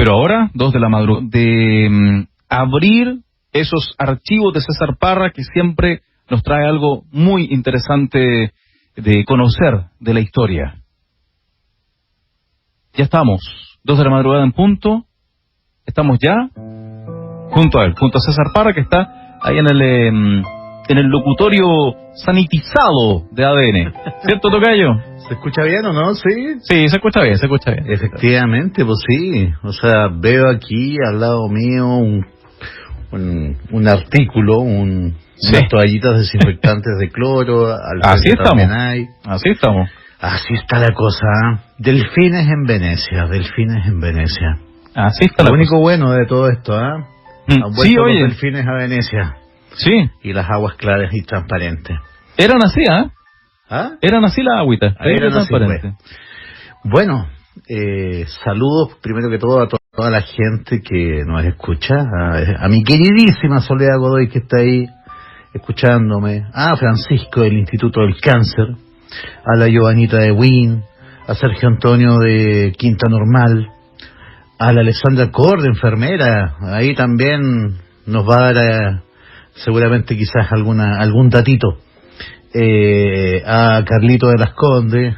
Pero ahora, 2 de la madrugada, de abrir esos archivos de César Parra, que siempre nos trae algo muy interesante de conocer de la historia. Ya estamos, 2 de la madrugada en punto, estamos ya junto a él, junto a César Parra, que está ahí en el locutorio sanitizado de ADN. ¿Cierto, tocayo? ¿Se escucha bien o no? Sí. Sí, se escucha bien, se escucha bien. Efectivamente, pues sí. O sea, veo aquí al lado mío un artículo, unas toallitas desinfectantes de cloro. Así estamos. Así estamos. Así está la cosa. Delfines en Venecia, delfines en Venecia. Así está lo único bueno de todo esto, ¿ah? Sí, oye. Los delfines a Venecia. Sí. Y las aguas claras y transparentes. Eran así, ¿ah? ¿Ah? Eran así las agüitas. Eran transparentes. Bueno, saludos primero que todo a toda la gente que nos escucha. A mi queridísima Soledad Godoy, que está ahí escuchándome. A Francisco del Instituto del Cáncer. A la Giovanita de Wynn. A Sergio Antonio de Quinta Normal. A la Alexandra Corde, enfermera. Ahí también nos va a dar seguramente quizás algún datito. A Carlito de las Condes,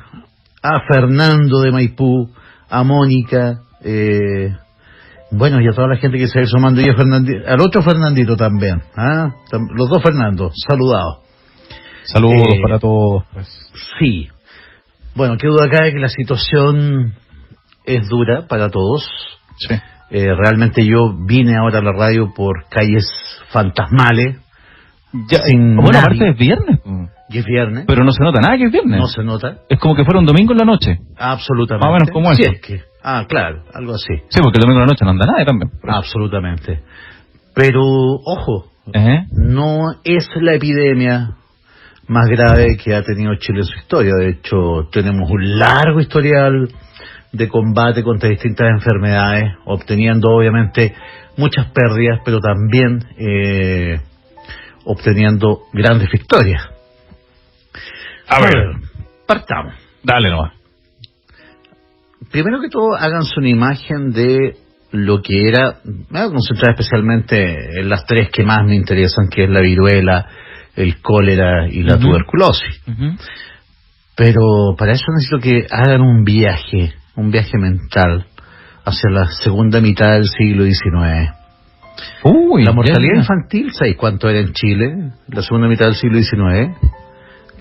a Fernando de Maipú, a Mónica, bueno, y a toda la gente que se va sumando, y al otro Fernandito también, los dos Fernandos, saludados. Saludos para todos. Pues. Sí, bueno, qué duda cabe que la situación es dura para todos. Sí. Realmente yo vine ahora a la radio por calles fantasmales. Ya, bueno, aparte es viernes. Y es viernes. Pero no se nota nada que es viernes. No se nota. Es como que fuera un domingo en la noche. Absolutamente. Más o menos como eso. Sí, es que. Claro, algo así. Sí, porque el domingo en la noche no anda nadie también. Absolutamente. Pero, ojo, ¿Eh? no es la epidemia más grave que ha tenido Chile en su historia. De hecho, tenemos un largo historial de combate contra distintas enfermedades, obteniendo obviamente muchas pérdidas, pero también obteniendo grandes victorias. A ver, partamos. Dale nomás. Primero que todo, háganse una imagen de lo que era. Me voy a concentrar especialmente en las tres que más me interesan, que es la viruela, el cólera y la tuberculosis. Pero para eso necesito que hagan un viaje mental hacia la segunda mitad del siglo XIX. Uy, la mortalidad infantil, ¿sabes cuánto era en Chile? La segunda mitad del siglo XIX.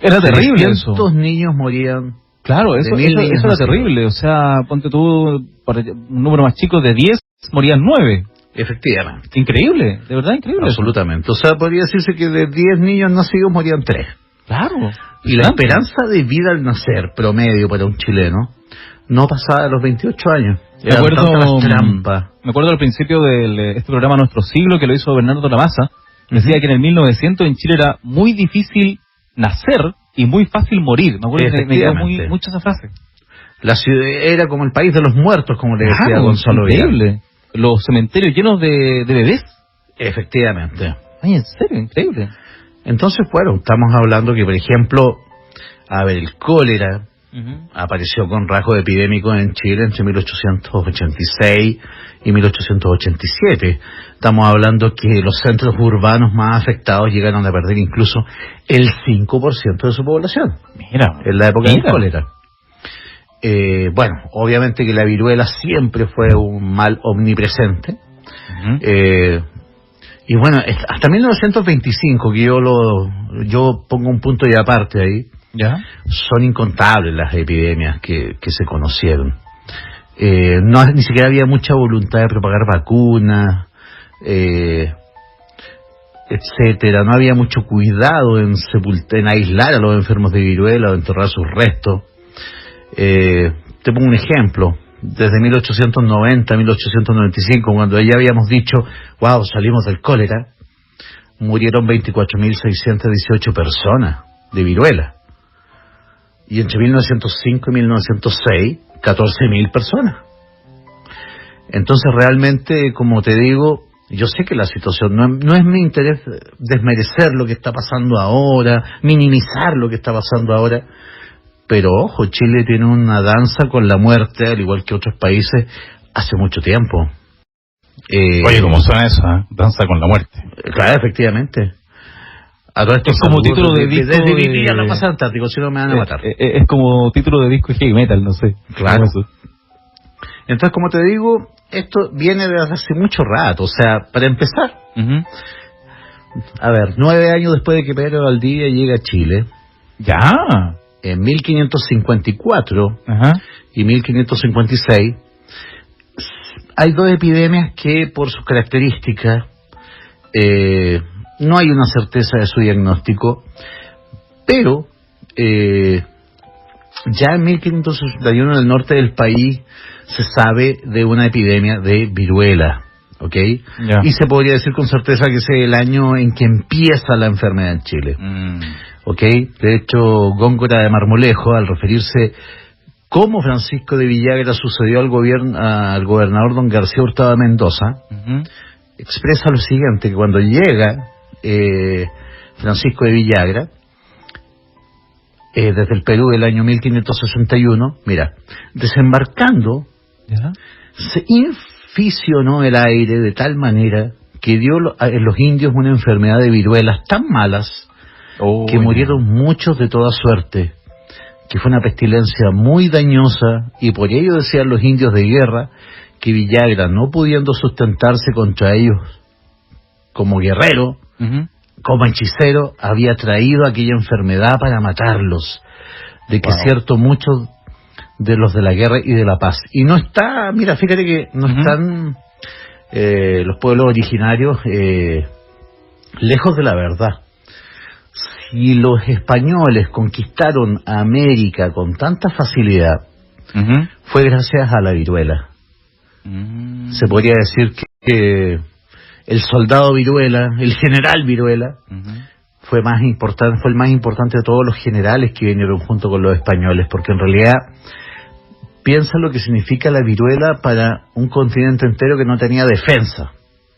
Era terrible eso. ¿Cuántos niños morían? Claro, eso era terrible. O sea, ponte tú, para un número más chico de 10, morían 9. Efectivamente. Increíble, de verdad increíble. Absolutamente. O sea, podría decirse que de 10 niños nacidos morían 3. Claro. Y la esperanza de vida al nacer, promedio para un chileno, no pasaba de los 28 años. Me acuerdo al principio de este programa Nuestro Siglo, que lo hizo Bernardo Lamasa, decía que en el 1900 en Chile era muy difícil nacer y muy fácil morir. Me acuerdo que me quedó mucho esa frase. La ciudad era como el país de los muertos, como le decía Gonzalo Vidal. Increíble. Los cementerios llenos de bebés. Efectivamente. Ay, en serio, increíble. Entonces, bueno, estamos hablando que, por ejemplo, el cólera apareció con rasgos epidémicos en Chile entre 1886 y 1887. Estamos hablando que los centros urbanos más afectados llegaron a perder incluso el 5% de su población. Mira, en la época del cólera. Bueno, obviamente que la viruela siempre fue un mal omnipresente. Y bueno, hasta 1925, que yo pongo un punto y aparte ahí, ¿ya? Son incontables las epidemias que se conocieron. Ni siquiera había mucha voluntad de propagar vacunas, etcétera. No había mucho cuidado en aislar a los enfermos de viruela o enterrar sus restos. Te pongo un ejemplo. Desde 1890 a 1895, cuando ya habíamos dicho, wow, salimos del cólera, murieron 24.618 personas de viruela. Y entre 1905 y 1906, 14.000 personas. Entonces realmente, como te digo, yo sé que la situación no es mi interés desmerecer lo que está pasando ahora, minimizar lo que está pasando ahora, pero ojo, Chile tiene una danza con la muerte, al igual que otros países, hace mucho tiempo. Oye, ¿cómo suena eso? Danza con la muerte. Claro, efectivamente. Es como título de disco. Desde vivir a la pasada Antártico, si no me van a matar. Es como título de disco heavy metal, no sé. Claro. Entonces, como te digo, esto viene desde hace mucho rato. O sea, para empezar, a ver, 9 años después de que Pedro Valdivia llega a Chile. Ya. En 1554 Ajá. y 1556, hay 2 epidemias que, por sus características, no hay una certeza de su diagnóstico, pero ya en 1561 en el norte del país se sabe de una epidemia de viruela, ¿ok? Ya. Y se podría decir con certeza que ese es el año en que empieza la enfermedad en Chile, ¿ok? De hecho, Góngora de Marmolejo, al referirse cómo Francisco de Villagra sucedió al gobernador don García Hurtado de Mendoza, expresa lo siguiente, que cuando llega Francisco de Villagra, desde el Perú del año 1561, mira, desembarcando, ¿ya? se inficionó el aire de tal manera que dio en los indios una enfermedad de viruelas tan malas que murieron muchos de toda suerte, que fue una pestilencia muy dañosa, y por ello decían los indios de guerra que Villagra, no pudiendo sustentarse contra ellos como guerrero, como hechicero, había traído aquella enfermedad para matarlos, de que cierto muchos de los de la guerra y de la paz. Y no está, mira, fíjate que no están los pueblos originarios lejos de la verdad. Si los españoles conquistaron América con tanta facilidad, fue gracias a la viruela. Se podría decir que el soldado Viruela, el general Viruela, fue el más importante de todos los generales que vinieron junto con los españoles, porque en realidad piensa lo que significa la viruela para un continente entero que no tenía defensa.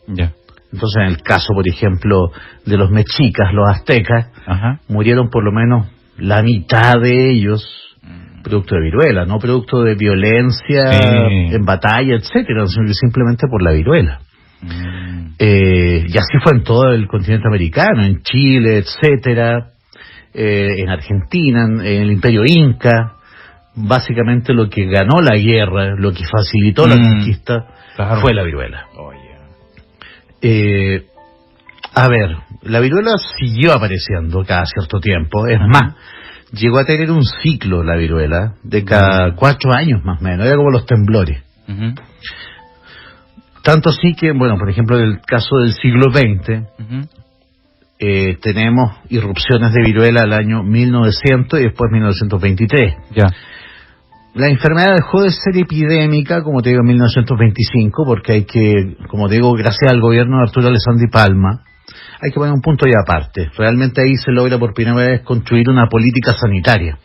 Ya. Entonces, en el caso, por ejemplo, de los mexicas, los aztecas, murieron por lo menos la mitad de ellos producto de viruela, no producto de violencia en batalla, etcétera, sino que simplemente por la viruela. Y así fue en todo el continente americano, en Chile, etcétera, en Argentina, en el Imperio Inca. Básicamente lo que ganó la guerra, lo que facilitó la conquista, fue la viruela. A ver, la viruela siguió apareciendo cada cierto tiempo. Es más, llegó a tener un ciclo la viruela de cada 4 años más o menos. Era como los temblores. Tanto así que, bueno, por ejemplo, en el caso del siglo XX, tenemos irrupciones de viruela al año 1900 y después 1923. Ya. La enfermedad dejó de ser epidémica, como te digo, en 1925, porque hay que, como te digo, gracias al gobierno de Arturo Alessandri Palma, hay que poner un punto y aparte. Realmente ahí se logra por primera vez construir una política sanitaria.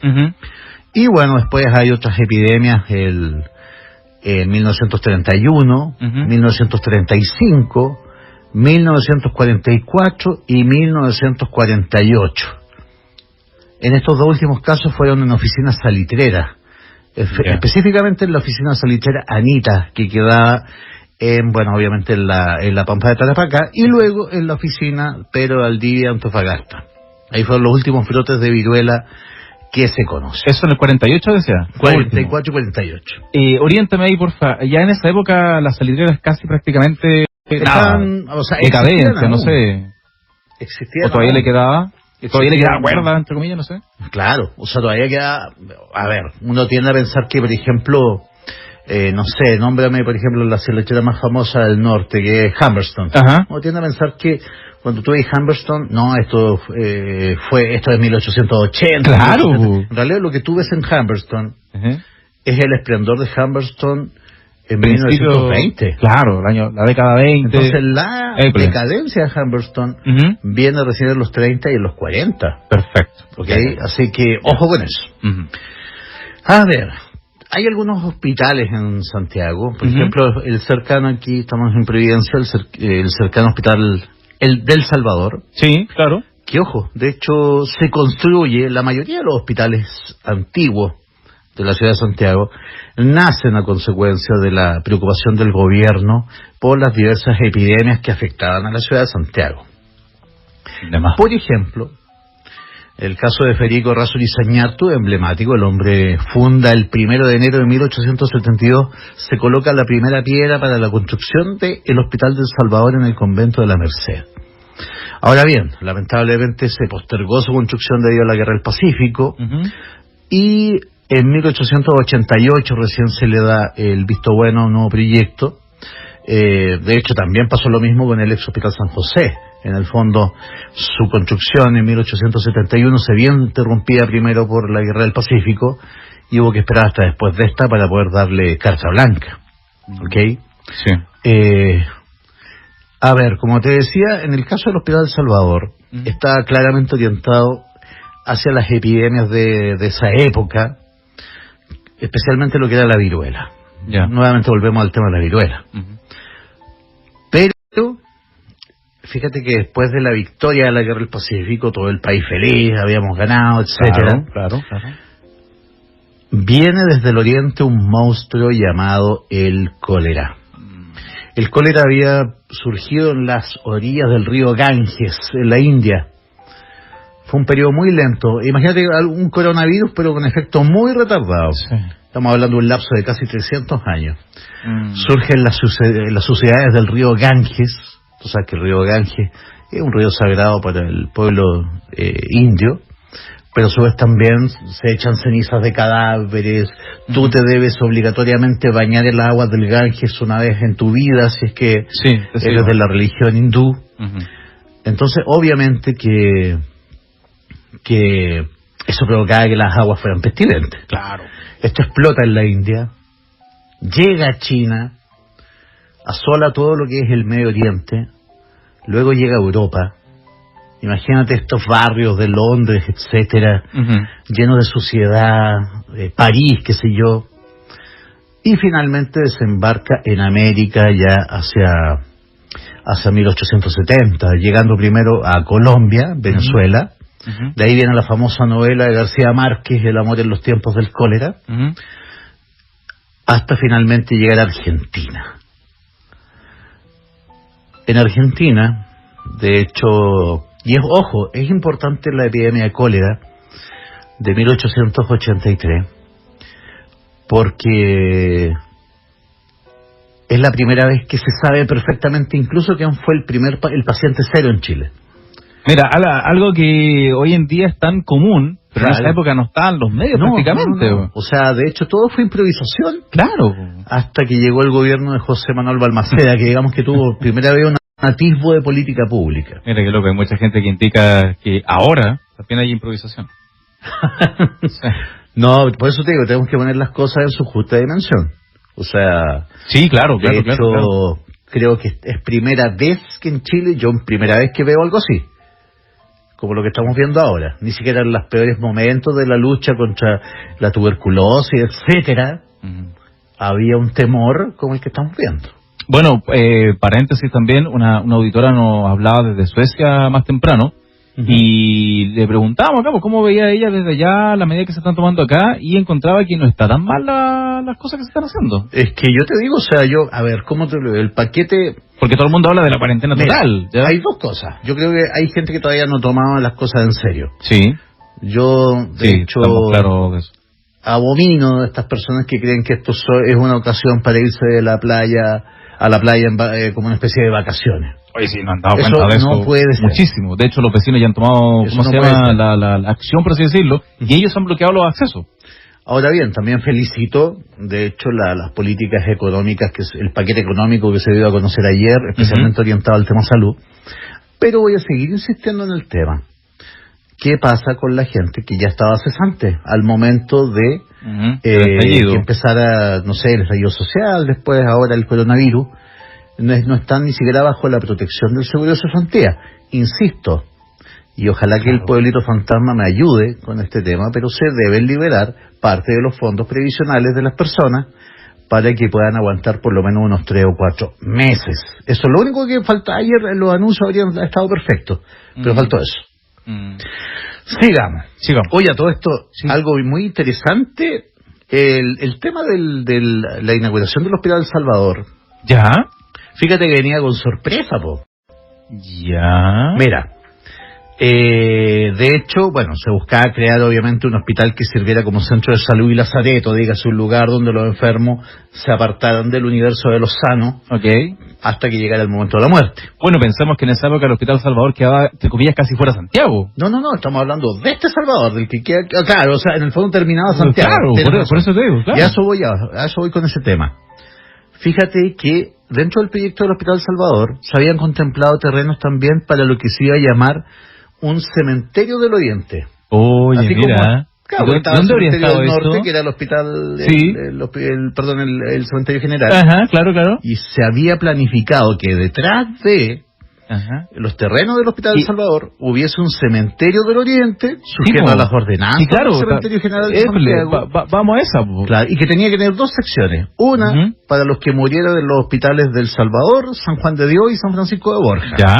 Y bueno, después hay otras epidemias, en 1931, 1935, 1944 y 1948. En estos 2 últimos casos fueron en oficinas salitreras. Específicamente en la oficina salitrera Anita, que quedaba obviamente en la Pampa de Tarapacá, y luego en la oficina Pedro Valdivia, Antofagasta. Ahí fueron los últimos brotes de viruela que se conocen. ¿Eso en el 48 decía? 44 y 48. Oriéntame ahí, porfa. Ya en esa época las salitreras casi prácticamente decadencia, no sé. Existían. ¿O todavía le quedaba? ¿Todavía le queda cuerda, entre comillas, no sé? Claro, o sea, todavía queda... A ver, uno tiende a pensar que, por ejemplo, no sé, nómbrame, por ejemplo, la salitrera más famosa del norte, que es Humberston. Uno tiende a pensar que cuando tú ves Humberston, no, esto es 1880. Claro. En realidad, lo que tú ves en Humberston es el esplendor de Humberston en 1920. Claro, la década 20. Entonces la decadencia de Humberston viene recién en los 30 y en los 40. Perfecto. ¿Okay? Así que ojo con eso. A ver, hay algunos hospitales en Santiago. Por ejemplo, el cercano aquí, estamos en Providencia, el cercano hospital del Salvador. Sí, claro. Que ojo, de hecho se construye, la mayoría de los hospitales antiguos de la ciudad de Santiago nacen a consecuencia de la preocupación del gobierno por las diversas epidemias que afectaban a la ciudad de Santiago. Por ejemplo, el caso de Federico Errázuriz Zañartu, emblemático, el hombre funda el 1 de enero de 1872, se coloca la primera piedra para la construcción del Hospital del Salvador en el convento de la Merced. Ahora bien, lamentablemente se postergó su construcción debido a la Guerra del Pacífico, y en 1888 recién se le da el visto bueno a un nuevo proyecto. De hecho, también pasó lo mismo con el ex Hospital San José. En el fondo, su construcción en 1871 se vio interrumpida primero por la Guerra del Pacífico y hubo que esperar hasta después de esta para poder darle carta blanca. ¿Ok? Sí. A ver, como te decía, en el caso del Hospital del Salvador, está claramente orientado hacia las epidemias de esa época, especialmente lo que era la viruela. Nuevamente volvemos al tema de la viruela. Pero fíjate que después de la victoria de la Guerra del Pacífico, todo el país feliz, habíamos ganado, etcétera. Claro. Viene desde el oriente un monstruo llamado el cólera. El cólera había surgido en las orillas del río Ganges, en la India. Fue un periodo muy lento. Imagínate un coronavirus, pero con efecto muy retardado. Sí. Estamos hablando de un lapso de casi 300 años. Surgen las suciedades del río Ganges. Tú sabes que el río Ganges es un río sagrado para el pueblo indio, pero a su vez también se echan cenizas de cadáveres. Tú te debes obligatoriamente bañar en las aguas del Ganges una vez en tu vida, si es que eres de la religión hindú. Entonces, obviamente que eso provocaba que las aguas fueran pestilentes. Claro. Esto explota en la India, llega a China, asola todo lo que es el Medio Oriente, luego llega a Europa. Imagínate estos barrios de Londres, etcétera, llenos de suciedad, París, qué sé yo, y finalmente desembarca en América ya hacia 1870, llegando primero a Colombia, Venezuela. De ahí viene la famosa novela de García Márquez, El amor en los tiempos del cólera, hasta finalmente llegar a Argentina. En Argentina, de hecho, ojo, es importante la epidemia de cólera de 1883, porque es la primera vez que se sabe perfectamente incluso quién fue el paciente cero en Chile. Mira, algo que hoy en día es tan común, pero en esa época no estaban los medios prácticamente. No. O sea, de hecho todo fue improvisación. Claro. Hasta que llegó el gobierno de José Manuel Balmaceda, que digamos que tuvo primera vez un atisbo de política pública. Mira que loco, hay mucha gente que indica que ahora también hay improvisación. No, por eso te digo, tenemos que poner las cosas en su justa dimensión. O sea... Sí, claro. Creo que es primera vez que en Chile, primera vez que veo algo así, como lo que estamos viendo ahora. Ni siquiera en los peores momentos de la lucha contra la tuberculosis, etcétera, había un temor como el que estamos viendo. Bueno, paréntesis también, una auditora nos hablaba desde Suecia más temprano, y le preguntábamos acá, pues, cómo veía ella desde allá la medida que se están tomando acá, y encontraba que no está tan mal las cosas que se están haciendo. Es que yo te digo, o sea, ¿cómo te lo digo? El paquete... Porque todo el mundo habla de la cuarentena total. ¿Ya? Hay dos cosas. Yo creo que hay gente que todavía no tomaba las cosas en serio. Sí. Yo, de hecho, claro de eso. Abomino de estas personas que creen que esto es una ocasión para irse de la playa a la playa como una especie de vacaciones. Oye, sí, no han dado cuenta de eso. No puede ser. Muchísimo. De hecho, los vecinos ya han tomado, ¿cómo se llama? La acción, por así decirlo, y ellos han bloqueado los accesos. Ahora bien, también felicito, de hecho, las políticas económicas, el paquete económico que se dio a conocer ayer, especialmente orientado al tema salud, pero voy a seguir insistiendo en el tema. ¿Qué pasa con la gente que ya estaba cesante al momento de que empezara, no sé, el estallido social, después ahora el coronavirus? No están ni siquiera bajo la protección del seguro de cesantía. Insisto, y ojalá que el pueblito fantasma me ayude con este tema, pero se deben liberar parte de los fondos previsionales de las personas para que puedan aguantar por lo menos unos 3 o 4 meses. Eso es lo único que falta. Ayer los anuncios habrían estado perfectos, pero faltó eso. Sigamos. Oye, a todo esto, algo muy interesante El tema de la inauguración del Hospital del Salvador, ¿Ya? fíjate que venía con sorpresa, po. ¿Ya? Mira, de hecho, bueno, se buscaba crear obviamente un hospital que sirviera como centro de salud y lazareto, dígase un lugar donde los enfermos se apartaran del universo de los sanos Ok. hasta que llegara el momento de la muerte. Bueno, pensamos que en esa época el Hospital Salvador quedaba, entre comillas, casi fuera de Santiago. No, estamos hablando de este Salvador, del que queda, claro, o sea, en el fondo terminaba Santiago. Claro, por eso te digo, claro. Y a eso voy con ese tema. Fíjate que dentro del proyecto del Hospital Salvador se habían contemplado terrenos también para lo que se iba a llamar un cementerio del Oriente. Oye, Así mira. Claro, estaba ¿Dónde el habría cementerio estado del norte, esto? que era el hospital, Sí. el cementerio general. Ajá, claro. Y se había planificado que detrás de Ajá. los terrenos del Hospital Y- del Salvador hubiese un cementerio del Oriente sujeto po. a las ordenanzas Sí, claro, del cementerio general de épale, Santiago. vamos a esa, po. Claro, y que tenía que tener dos secciones. Una Ujú. para los que murieran en los hospitales del Salvador, San Juan de Dios y San Francisco de Borja. ¿Ya?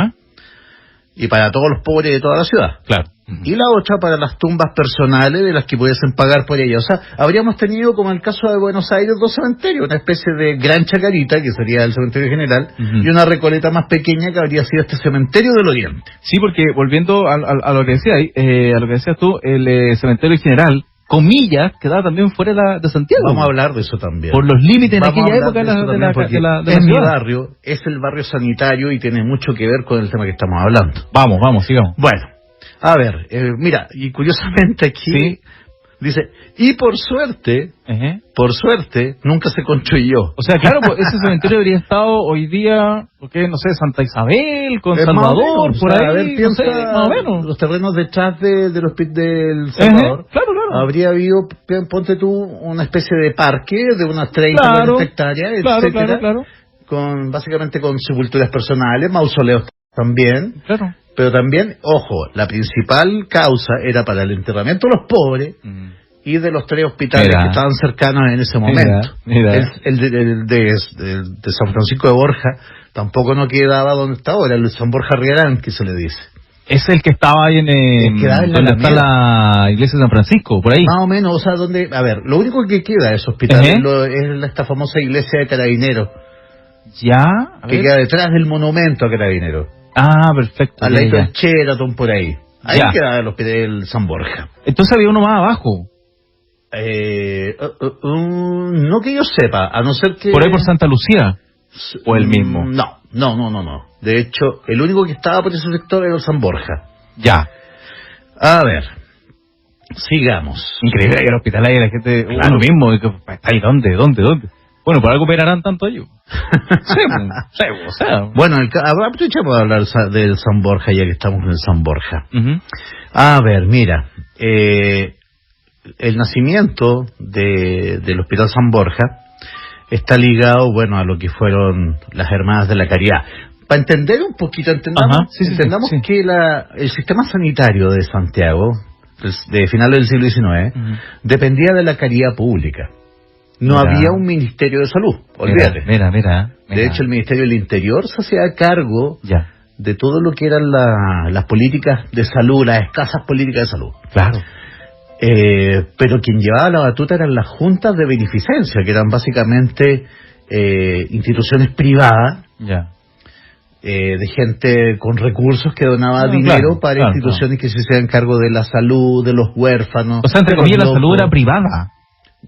Y para todos los pobres de toda la ciudad. Claro. Y la otra para las tumbas personales de las que pudiesen pagar por ellas. O sea, habríamos tenido, como en el caso de Buenos Aires, dos cementerios, una especie de gran chacarita, que sería el cementerio general, Ujú. y una recoleta más pequeña que habría sido este cementerio del Oriente. Sí, porque volviendo a lo que decía ahí, a lo que decías tú, el cementerio general, comillas, quedaba también fuera de Santiago. Vamos a hablar de eso también. Por los límites en Vamos a aquella hablar época de eso de también, la porque ciudad. mi barrio, es el barrio sanitario y tiene mucho que ver con el tema que estamos hablando. Vamos, sigamos. Bueno, a ver, mira, y curiosamente aquí Sí. dice, y por suerte, nunca se construyó. O sea, claro, pues ese cementerio habría estado hoy día, no sé, Santa Isabel, con Más o Salvador, menos, por o sea, ahí, a ver, no piensa, sé, más o menos. los terrenos detrás del hospital del Salvador, Claro. habría habido, ponte tú, una especie de parque de unas 30 Claro, 40 hectáreas, etcétera, claro. básicamente con sepulturas personales, mausoleos también, Claro. pero también, ojo, la principal causa era para el enterramiento de los pobres y de los 3 hospitales Mira. que estaban cercanos en ese momento. Mira. El de San Francisco de Borja tampoco no quedaba donde está ahora, el San Borja Riarán, que se le dice. Es el que estaba ahí quedaba en la donde está Alameda. la iglesia de San Francisco, por ahí. Más o menos, o sea, donde, a ver, lo único que queda de ese hospital es esta famosa iglesia de Carabineros, Ya. que queda detrás del monumento a Carabineros, Ah, perfecto. al ya, lado ya. del Sheraton, por ahí. Ahí Ya. queda el hospital del San Borja. Entonces había uno más abajo, No que yo sepa, a no ser que... por ahí por Santa Lucía. ¿O el mismo? No. De hecho, el único que estaba por ese sector era el San Borja. Ya. A ver, sigamos. Increíble que el hospital ahí la gente, Claro. uno mismo, y que, ¿está ahí dónde? Bueno, por algo operarán tanto ellos. Sí, o sea. Bueno, aprovechemos de hablar del San Borja, ya que estamos en el San Borja. Ujú. A ver, mira, el nacimiento del Hospital San Borja está ligado, bueno, a lo que fueron las Hermanas de la Caridad. Para entender un poquito, entendamos, Ajá, sí, que el sistema sanitario de Santiago, de finales del siglo XIX, Ujú. dependía de la caridad pública. No Mira. había un Ministerio de Salud, olvídate. Mira. De hecho, el Ministerio del Interior se hacía cargo Ya, de todo lo que eran las políticas de salud, las escasas políticas de salud. claro. Pero quien llevaba la batuta eran las juntas de beneficencia, que eran básicamente instituciones privadas, Ya. de gente con recursos que donaba dinero para instituciones que se hacían cargo de la salud, de los huérfanos. O sea, entre de los comillas, la locos. salud era privada.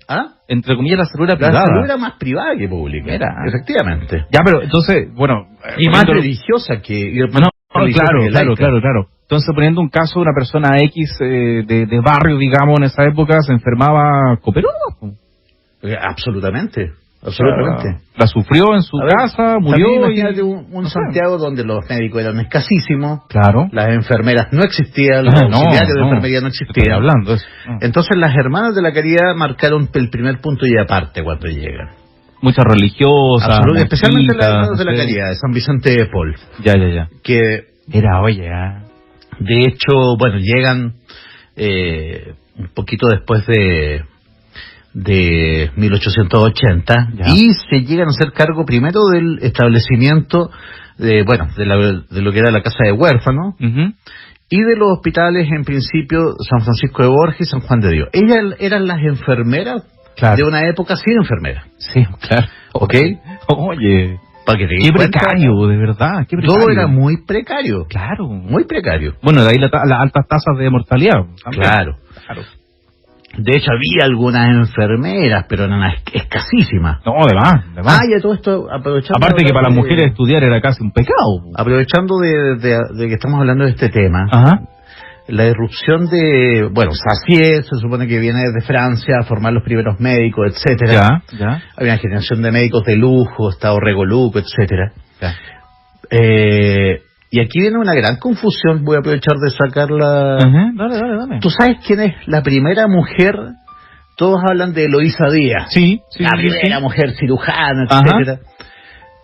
¿Ah? Entre comillas, la salud era La privada. salud era más privada que pública. Mira. Efectivamente. Ya, pero entonces, bueno. Y más poniéndolo- religiosa que... No, religiosa que laica. claro. Entonces, poniendo un caso de una persona X de barrio, digamos, en esa época, se enfermaba, cooperó. Absolutamente. La sufrió en su casa, murió. También imagínate un no sé. Santiago donde los médicos eran escasísimos, Claro. las enfermeras no existían, los auxiliares de enfermería no Estoy existían. hablando de eso. Entonces las hermanas de la caridad marcaron el primer punto y aparte cuando llegan. Muchas religiosas. Absolutamente, especialmente las monjitas, hermanas de la no sé. caridad, de San Vicente de Paul, Ya. que Era, oye, de hecho, bueno, llegan un poquito después de 1880 Ya. y se llegan a hacer cargo primero del establecimiento de lo que era la casa de huérfanos Ujú. y de los hospitales, en principio San Francisco de Borja y San Juan de Dios. Ellas eran las enfermeras Claro. de una época sin enfermera. Sí, claro. ¿Ok? Oye, Para que te qué des cuenta, precario, de verdad, qué precario. todo era muy precario. Claro. Muy precario. Bueno, de ahí las altas tasas de mortalidad. También. Claro. De hecho, había algunas enfermeras, pero eran escasísimas. No, además. Ya todo esto, aprovechando... Aparte que para las mujeres estudiar era casi un pecado. Aprovechando de que estamos hablando de este tema, Ajá. la irrupción de... Bueno, Sassier se supone que viene desde Francia a formar los primeros médicos, etcétera. Ya. Había una generación de médicos de lujo, Estado Regoluco, etcétera. Ya. Y aquí viene una gran confusión, voy a aprovechar de sacarla... Dale. ¿Tú sabes quién es la primera mujer? Todos hablan de Eloísa Díaz. Sí. La primera mujer cirujana, Ajá. etcétera.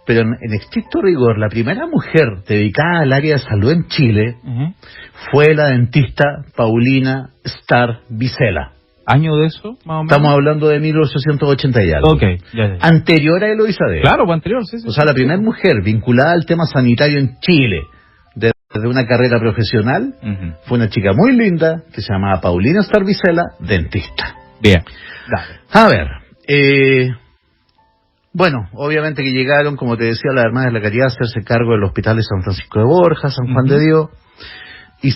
Pero en estricto rigor, la primera mujer dedicada al área de salud en Chile fue la dentista Paulina Starr Vicela. ¿Año de eso, más o menos? Estamos hablando de 1880 y algo. Ok, ya. Anterior a Eloísa Díaz. Claro, pues anterior, sí. O sea, la primera mujer vinculada al tema sanitario en Chile, desde una carrera profesional, fue una chica muy linda, que se llamaba Paulina Starr Vicela, dentista. Bien, dale. A ver, bueno, obviamente que llegaron, como te decía, las hermanas de la Caridad a hacerse cargo del Hospital de San Francisco de Borja, San Juan de Dios, y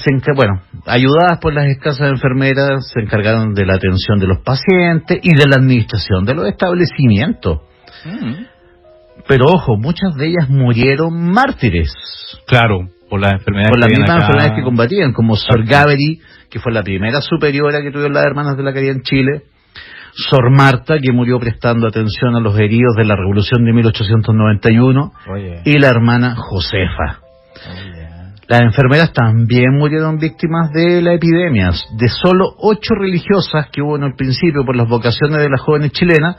ayudadas por las escasas enfermeras, se encargaron de la atención de los pacientes y de la administración de los establecimientos. Pero ojo, muchas de ellas murieron mártires. Claro, por las enfermedades por las que mismas acá. enfermedades que combatían, como Sor Gabery, que fue la primera superiora que tuvieron las hermanas de la Caridad en Chile, Sor Marta, que murió prestando atención a los heridos de la Revolución de 1891, Oye. y la hermana Josefa. Las enfermeras también murieron víctimas de la epidemia. De solo 8 religiosas que hubo en el principio por las vocaciones de las jóvenes chilenas,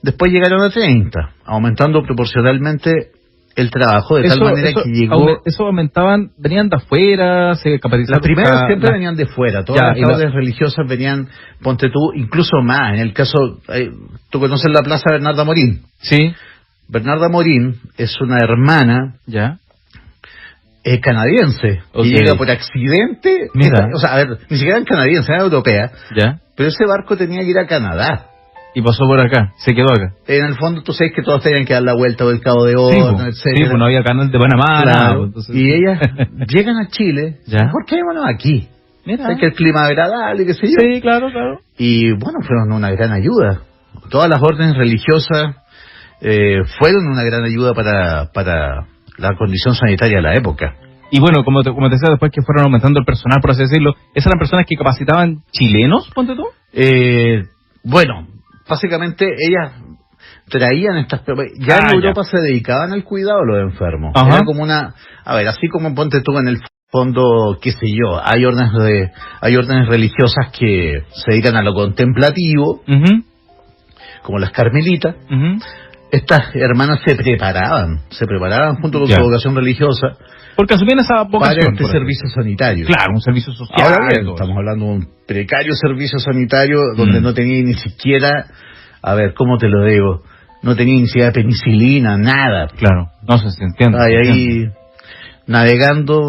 después llegaron a 30, aumentando proporcionalmente el trabajo, de tal manera que llegó... Eso aumentaban, venían de afuera, se capacitaban... Las primeras siempre venían de fuera, todas las órdenes religiosas venían, ponte tú, incluso más, en el caso, tú conoces la Plaza Bernarda Morín. Sí. Bernarda Morín es una hermana... Ya. Canadiense, que llega por accidente, o sea, a ver, ni siquiera era canadiense, era europea, pero ese barco tenía que ir a Canadá. Y pasó por acá, se quedó acá. En el fondo tú sabes que todos tenían que dar la vuelta por el Cabo de Horno, etcétera. Sí, pues no había canal de Panamá, claro. Entonces... Y ellas llegan a Chile, ¿por qué vámonos aquí? Mira. Es que el clima es agradable, qué sé yo. Sí, claro. Y bueno, fueron una gran ayuda. Todas las órdenes religiosas fueron una gran ayuda para la condición sanitaria de la época. Y bueno, como te decía, después que fueron aumentando el personal, por así decirlo, ¿esas eran personas que capacitaban chilenos, ponte tú? Bueno, básicamente ellas traían estas... Ya en Europa se dedicaban al cuidado de los enfermos. Era como una... A ver, así como ponte tú en el fondo, qué sé yo, hay órdenes religiosas que se dedican a lo contemplativo, como las carmelitas. Estas hermanas se preparaban junto con su vocación religiosa, porque asumían esa vocación para este servicio sanitario. Claro, un servicio social. Ahora bien, estamos hablando de un precario servicio sanitario donde no tenía ni siquiera, a ver, ¿cómo te lo digo? No tenía ni siquiera penicilina, nada. Claro, no se entiende. Ahí navegando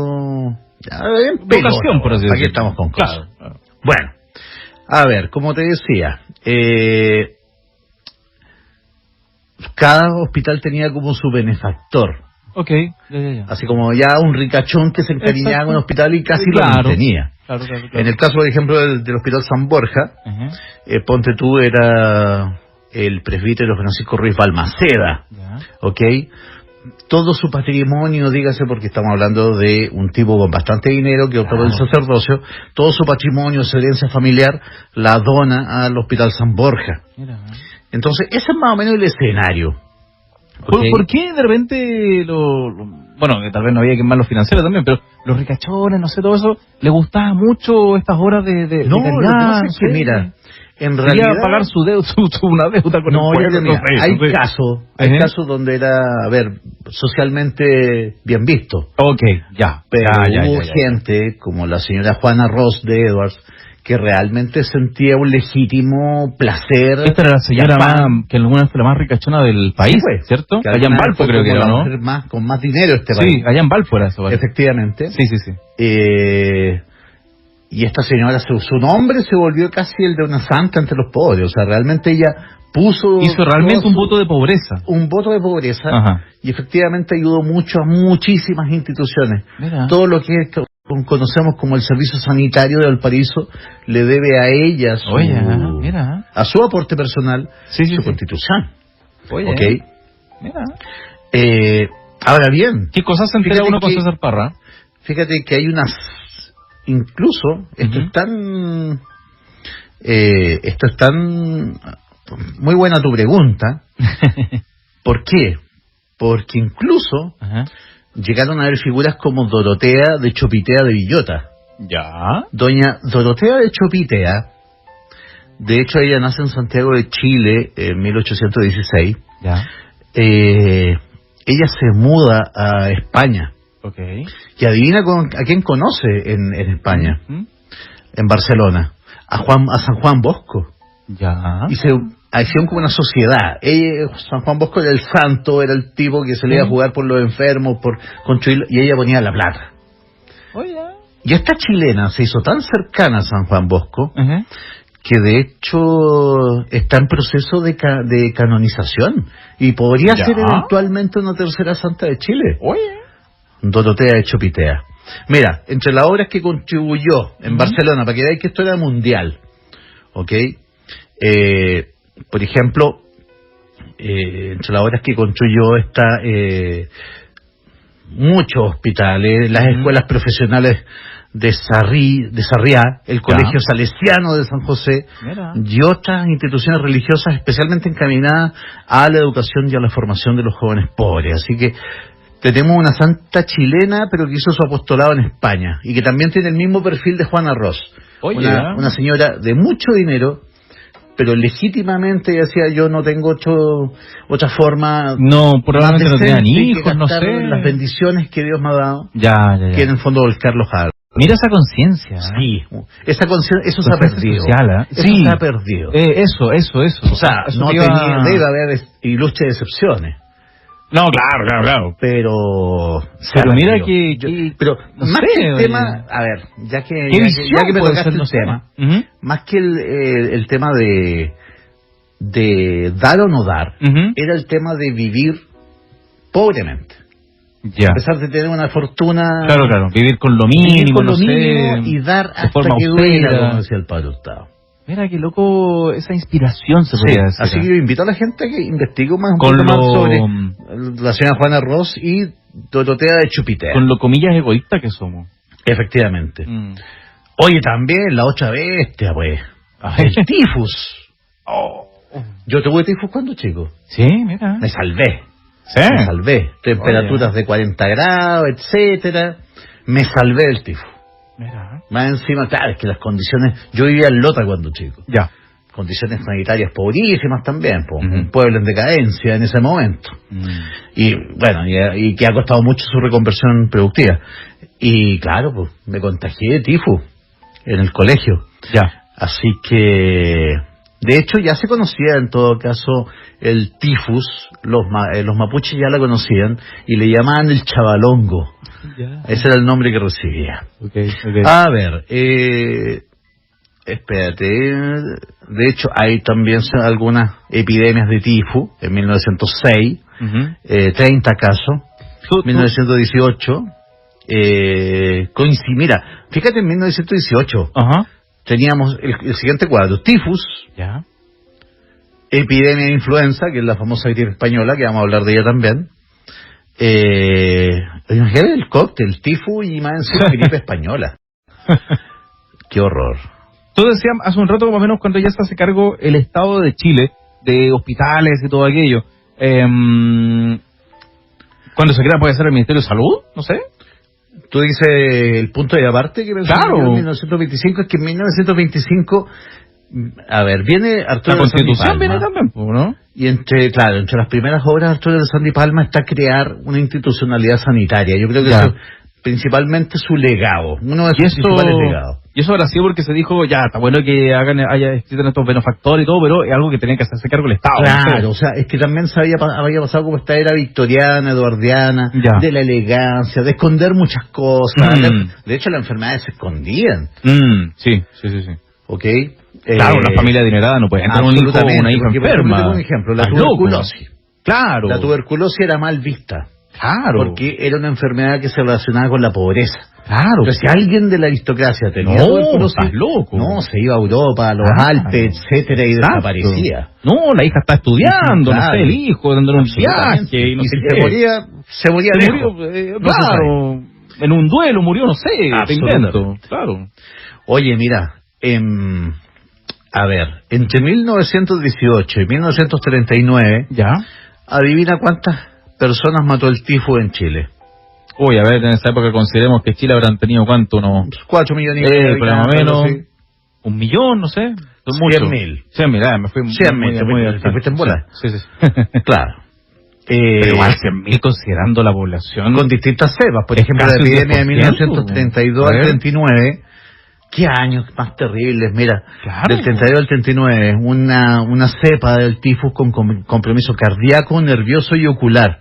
vocación, por así decirlo. Aquí estamos con cosas. Claro. Bueno, a ver, como te decía, cada hospital tenía como su benefactor. Ok, ya. Así como ya un ricachón que se encariñaba en un hospital y casi lo mantenía. Claro. En el caso, por ejemplo, del Hospital San Borja, ponte tú, era el presbítero Francisco Ruiz Balmaceda, ¿ok? Todo su patrimonio, dígase, porque estamos hablando de un tipo con bastante dinero que optó por el sacerdocio, todo su patrimonio, su herencia familiar, la dona al Hospital San Borja. Entonces, ese es más o menos el escenario. ¿Por qué de repente bueno, que tal vez no había que más los financieros también, pero los ricachones, no sé, todo eso, les gustaba mucho estas horas de caridad? Lo que pasa es que, mira, en realidad... pagar su deuda, una deuda con el pueblo. Hay casos donde era, a ver, socialmente bien visto. Ok, ya. Pero hubo gente, como la señora Juana Ross de Edwards, que realmente sentía un legítimo placer. Esta era la señora que alguna vez fue la más ricachona del país, ¿cierto? Allá en Valpo creo que era, ¿no? Con más dinero país. Sí, allá en Valpo era eso. Efectivamente. Sí. Y esta señora, su nombre se volvió casi el de una santa entre los pobres. O sea, realmente ella hizo realmente un voto de pobreza. Un voto de pobreza. Ajá. Y efectivamente ayudó mucho a muchísimas instituciones. Mira. Todo lo que conocemos como el servicio sanitario de Valparaíso le debe a ella a su aporte personal, su constitución. Oye. ¿Okay? Mira. Ahora bien, ¿qué cosas se entera uno con César Parra? Fíjate que hay unas, incluso esto es tan muy buena tu pregunta. ¿Por qué? Porque incluso llegaron a haber figuras como Dorotea de Chopitea de Villota. Ya. Doña Dorotea de Chopitea, de hecho ella nace en Santiago de Chile en 1816. Ya. Ella se muda a España. Okay. Y adivina a quién conoce en España. En Barcelona. A San Juan Bosco. Ya. Y se hicieron como una sociedad. San Juan Bosco era el santo, era el tipo que se le iba a jugar por los enfermos, por construir, y ella ponía la plata. Oye. Y esta chilena se hizo tan cercana a San Juan Bosco que de hecho está en proceso de canonización y podría ser eventualmente una tercera santa de Chile. Oye. Dorotea de Chopitea. Mira, entre las obras que contribuyó en Barcelona, para que veáis que esto era mundial, ¿ok? Por ejemplo, entre las obras que construyó está muchos hospitales, las escuelas profesionales de Sarriá, el Colegio Salesiano de San José y otras instituciones religiosas especialmente encaminadas a la educación y a la formación de los jóvenes pobres. Así que tenemos una santa chilena, pero que hizo su apostolado en España y que también tiene el mismo perfil de Juana Ros. Una señora de mucho dinero, pero legítimamente decía, yo no tengo otra forma. No, probablemente no tenía ni hijos, no sé. Las bendiciones que Dios me ha dado. Ya. Que en el fondo volcarlos a algo. Mira esa conciencia. Sí, esa conciencia, eso se ha perdido. Social, Eso se ha perdido. Eso. O sea, eso no debe haber ilustres excepciones. No, claro. Pero mira pero no más que el tema, a ver, ya que me tocaste el tema, más que el tema de dar o no dar, era el tema de vivir pobremente. Ya. A pesar de tener una fortuna. Claro, vivir con lo mínimo, y dar hasta que duela, como decía el padre Hurtado. Mira qué loco esa inspiración se podría decir. Así que yo invito a la gente a que investigue un poco más sobre la señora Juana Ros y Dorotea de Chopitea. Con lo comillas egoísta que somos. Efectivamente. Oye, también la otra bestia, pues. El tifus. Yo tuve tifus cuando chico. Sí, mira. Me salvé. Sí. Me salvé. Temperaturas de 40 grados, etcétera. Me salvé del tifus. Mira. Más encima, claro, es que las condiciones. Yo vivía en Lota cuando chico. Ya. Condiciones sanitarias pobrísimas también, un pueblo en decadencia en ese momento. Y bueno, y que ha costado mucho su reconversión productiva. Y claro, pues me contagié de tifus en el colegio. Ya. Así que, de hecho, ya se conocía en todo caso el tifus, los mapuches ya la conocían y le llamaban el chavalongo. Ya. Ese era el nombre que recibía. Okay. A ver, espérate, de hecho hay también algunas epidemias de tifus en 1906, 30 casos, 1918, mira, fíjate en 1918, teníamos el siguiente cuadro: tifus, epidemia de influenza, que es la famosa gripe española, que vamos a hablar de ella también. Imagínate el cóctel, tifus y más encima gripe española. Qué horror. Tú decías hace un rato, más o menos, cuando ya se hace cargo el Estado de Chile, de hospitales y todo aquello, cuando se crea, puede ser el Ministerio de Salud, no sé. Tú dices el punto de aparte que pensé en 1925, es que en 1925, a ver, viene Arturo de Sandy Palma. Viene también, ¿no? Y entre las primeras obras de Arturo de Sandy Palma está crear una institucionalidad sanitaria. Yo creo que eso principalmente su legado, uno de sus principales legados. Y eso habrá sido porque se dijo, ya, está bueno que haya existido estos benefactores y todo, pero es algo que tenía que hacerse cargo el Estado. Claro, ¿no? O sea, es que también había pasado como esta era victoriana, eduardiana, de la elegancia, de esconder muchas cosas. De hecho, las enfermedades se escondían. Sí. ¿Ok? Claro, una familia adinerada no puede entrar un hijo o una hija enferma. Tengo un ejemplo, la tuberculosis. Claro. La tuberculosis era mal vista. Claro. Porque era una enfermedad que se relacionaba con la pobreza. Claro. Pero si alguien de la aristocracia tenía tuberculosis, estás loco. No, se iba a Europa, a los Alpes, etcétera, y desaparecía. No, la hija está estudiando, no sé, el hijo, dándole un viaje, y no y sé si qué. se moría lejos. Claro, en un duelo murió, no sé, te invento. Claro. Oye, mira, a ver, entre 1918 y 1939, adivina cuántas personas mató el tifus en Chile. Uy, a ver, en esa época consideremos que Chile habrán tenido ¿cuánto? 4 millones y medio. Pero más o menos, 1 millón, no sé. 100.000. 100.000, me fui 100.000, te fuiste en bola. Sí. Claro. Pero igual 100.000 considerando la población. Con distintas cepas. Por ejemplo, la epidemia de 1932 al 39. ¿Qué años más terribles? Mira, del 32 al 39, una cepa del tifus con compromiso cardíaco, nervioso y ocular.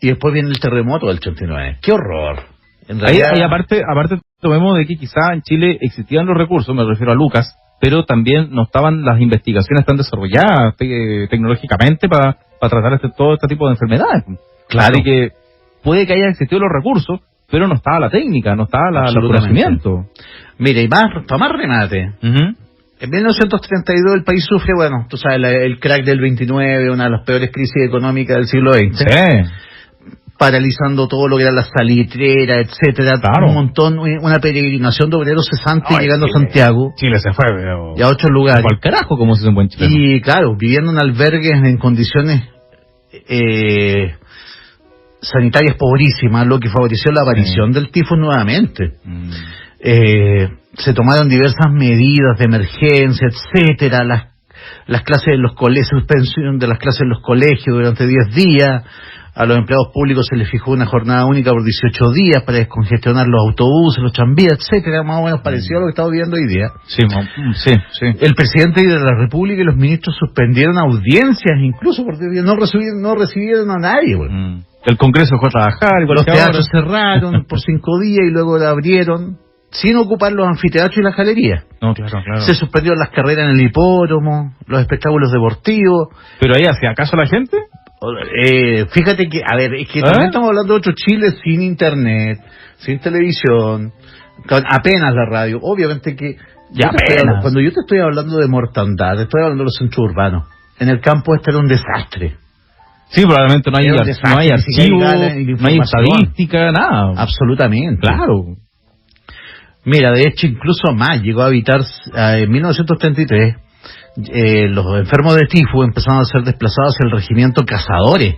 Y después viene el terremoto del 89. ¡Qué horror! En realidad... Ahí aparte tomemos de que quizá en Chile existían los recursos, me refiero a Lucas, pero también no estaban las investigaciones tan desarrolladas tecnológicamente para tratar todo este tipo de enfermedades. Claro. Así que puede que haya existido los recursos, pero no estaba la técnica, no estaba el conocimiento. Mira, y para más remate, en 1932 el país sufre, bueno, tú sabes, el crack del 29, una de las peores crisis económicas del siglo XX. Sí. Paralizando todo lo que era la salitrera, etcétera, un montón, una peregrinación de obreros cesantes llegando a Santiago. Chile se fue, y a 8 lugares. ¿Cuál carajo, como se dice en buen chileno? Y claro, viviendo en albergues en condiciones sanitarias pobrísimas, lo que favoreció la aparición del tifus nuevamente. Se tomaron diversas medidas de emergencia, etcétera, las clases de los colegios, suspensión de las clases en los colegios durante 10 días. A los empleados públicos se les fijó una jornada única por 18 días para descongestionar los autobuses, los tranvías, etcétera, más o menos parecido a lo que estamos viviendo hoy día. Sí. El presidente de la República y los ministros suspendieron audiencias, incluso porque no recibieron a nadie. Bueno. El Congreso fue a trabajar, igual los teatros cerraron por 5 días y luego la abrieron sin ocupar los anfiteatros y las galerías. No, claro. Se suspendieron las carreras en el hipódromo, los espectáculos deportivos. ¿Pero ahí hacía caso la gente? Fíjate que, a ver, es que también estamos hablando de otro Chile sin internet, sin televisión, con apenas la radio. Obviamente que cuando yo te estoy hablando de mortandad, te estoy hablando de los centros urbanos. En el campo este era un desastre. Sí, probablemente no hay archivo, no hay estadística, nada. Absolutamente. Claro. Mira, de hecho, incluso más, llegó a habitar en 1933. Los enfermos de tifus empezaron a ser desplazados hacia el regimiento Cazadores.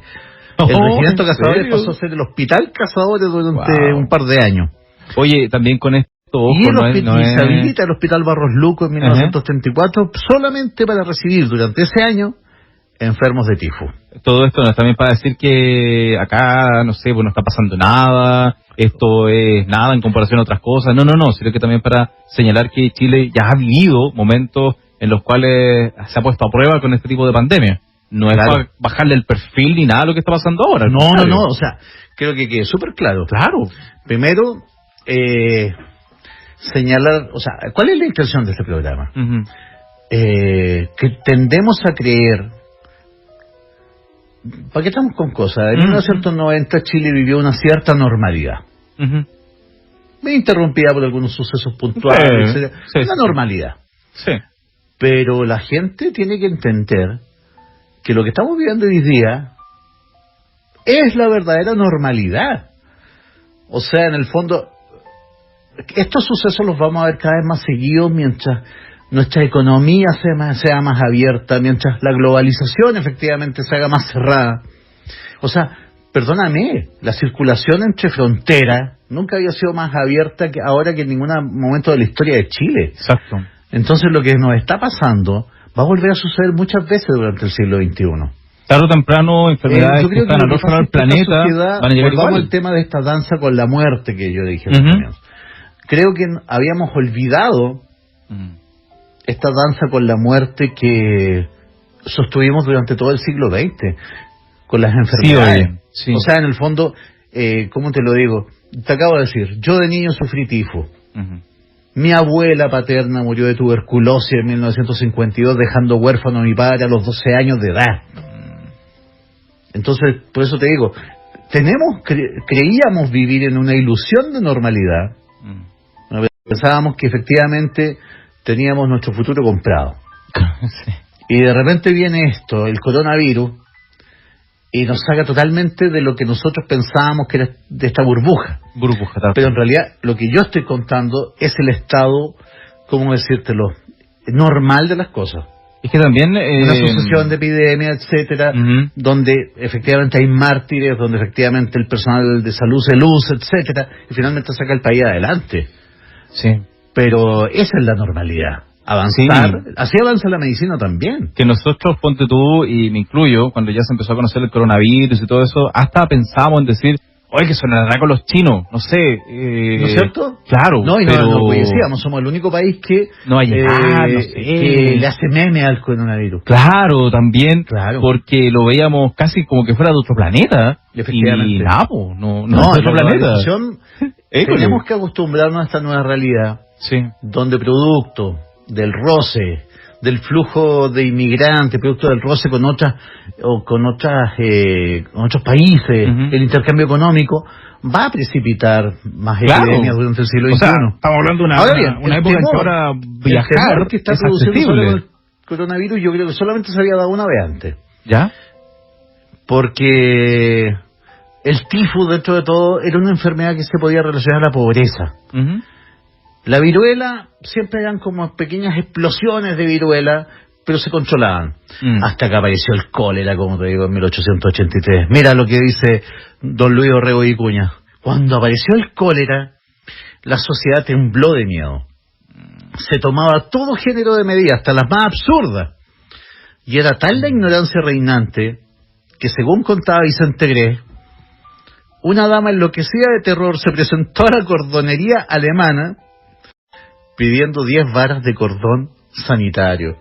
El regimiento Cazadores pasó a ser el hospital Cazadores durante un par de años. Oye, también con esto... Y se habilita el hospital Barros Luco en 1934 solamente para recibir durante ese año enfermos de tifus. Todo esto no es también para decir que acá, no sé, pues no está pasando nada, esto es nada en comparación a otras cosas. No, sino que también para señalar que Chile ya ha vivido momentos en los cuales se ha puesto a prueba con este tipo de pandemia. No es para bajarle el perfil ni nada a lo que está pasando ahora. No, o sea, creo que quede súper claro. Claro. Primero, señalar, o sea, ¿cuál es la intención de este programa? Que tendemos a creer, ¿para qué estamos con cosas? En 1990 Chile vivió una cierta normalidad. Me interrumpida por algunos sucesos puntuales, etcétera. Una normalidad. Sí. Pero la gente tiene que entender que lo que estamos viviendo hoy día es la verdadera normalidad. O sea, en el fondo, estos sucesos los vamos a ver cada vez más seguidos mientras nuestra economía sea más abierta, mientras la globalización efectivamente se haga más cerrada. O sea, perdóname, la circulación entre fronteras nunca había sido más abierta que ahora que en ningún momento de la historia de Chile. Exacto. Entonces lo que nos está pasando va a volver a suceder muchas veces durante el siglo XXI. tarde o temprano enfermedades yo que creo están que al otro lado del planeta van a llegar igual. Al tema de esta danza con la muerte que yo dije. Creo que habíamos olvidado esta danza con la muerte que sostuvimos durante todo el siglo XX, con las enfermedades. Sí. O sea, en el fondo, ¿cómo te lo digo? Te acabo de decir, yo de niño sufrí tifo. Mi abuela paterna murió de tuberculosis en 1952, dejando huérfano a mi padre a los 12 años de edad. Entonces, por eso te digo, creíamos vivir en una ilusión de normalidad. Pensábamos que efectivamente teníamos nuestro futuro comprado. Sí. Y de repente viene esto, el coronavirus, y nos saca totalmente de lo que nosotros pensábamos que era de esta burbuja. Tal. Pero en realidad lo que yo estoy contando es el estado, ¿cómo decírtelo?, normal de las cosas. Es que también... una sucesión de epidemias, etcétera, donde efectivamente hay mártires, donde efectivamente el personal de salud se luce, etcétera, y finalmente saca el país adelante. Sí. Pero esa es la normalidad. Avanzar, así avanza la medicina también. Que nosotros, ponte tú, y me incluyo, cuando ya se empezó a conocer el coronavirus y todo eso, hasta pensábamos en decir, oye, que sonará con los chinos, no sé. ¿No es cierto? Claro. No, y pero... no decíamos, somos el único país que, no sé, que le hace meme al coronavirus. Claro, también, porque lo veíamos casi como que fuera de otro planeta. Efectivamente. Y nada, no es otro planeta. Tenemos que acostumbrarnos a esta nueva realidad, donde producto del roce, del flujo de inmigrantes, producto del roce con otros países, el intercambio económico va a precipitar más epidemias durante el siglo XXI. Estamos hablando de una época en que ahora viajar que está produciendo el coronavirus, yo creo que solamente se había dado una vez antes. ¿Ya? Porque el tifus, dentro de todo, era una enfermedad que se podía relacionar a la pobreza. La viruela, siempre eran como pequeñas explosiones de viruela, pero se controlaban. Hasta que apareció el cólera, como te digo, en 1883. Mira lo que dice don Luis Orrego Vicuña. Cuando apareció el cólera, la sociedad tembló de miedo. Se tomaba todo género de medidas, hasta las más absurdas. Y era tal la ignorancia reinante, que según contaba Vicente Grés, una dama enloquecida de terror se presentó a la cordonería alemana pidiendo 10 varas de cordón sanitario.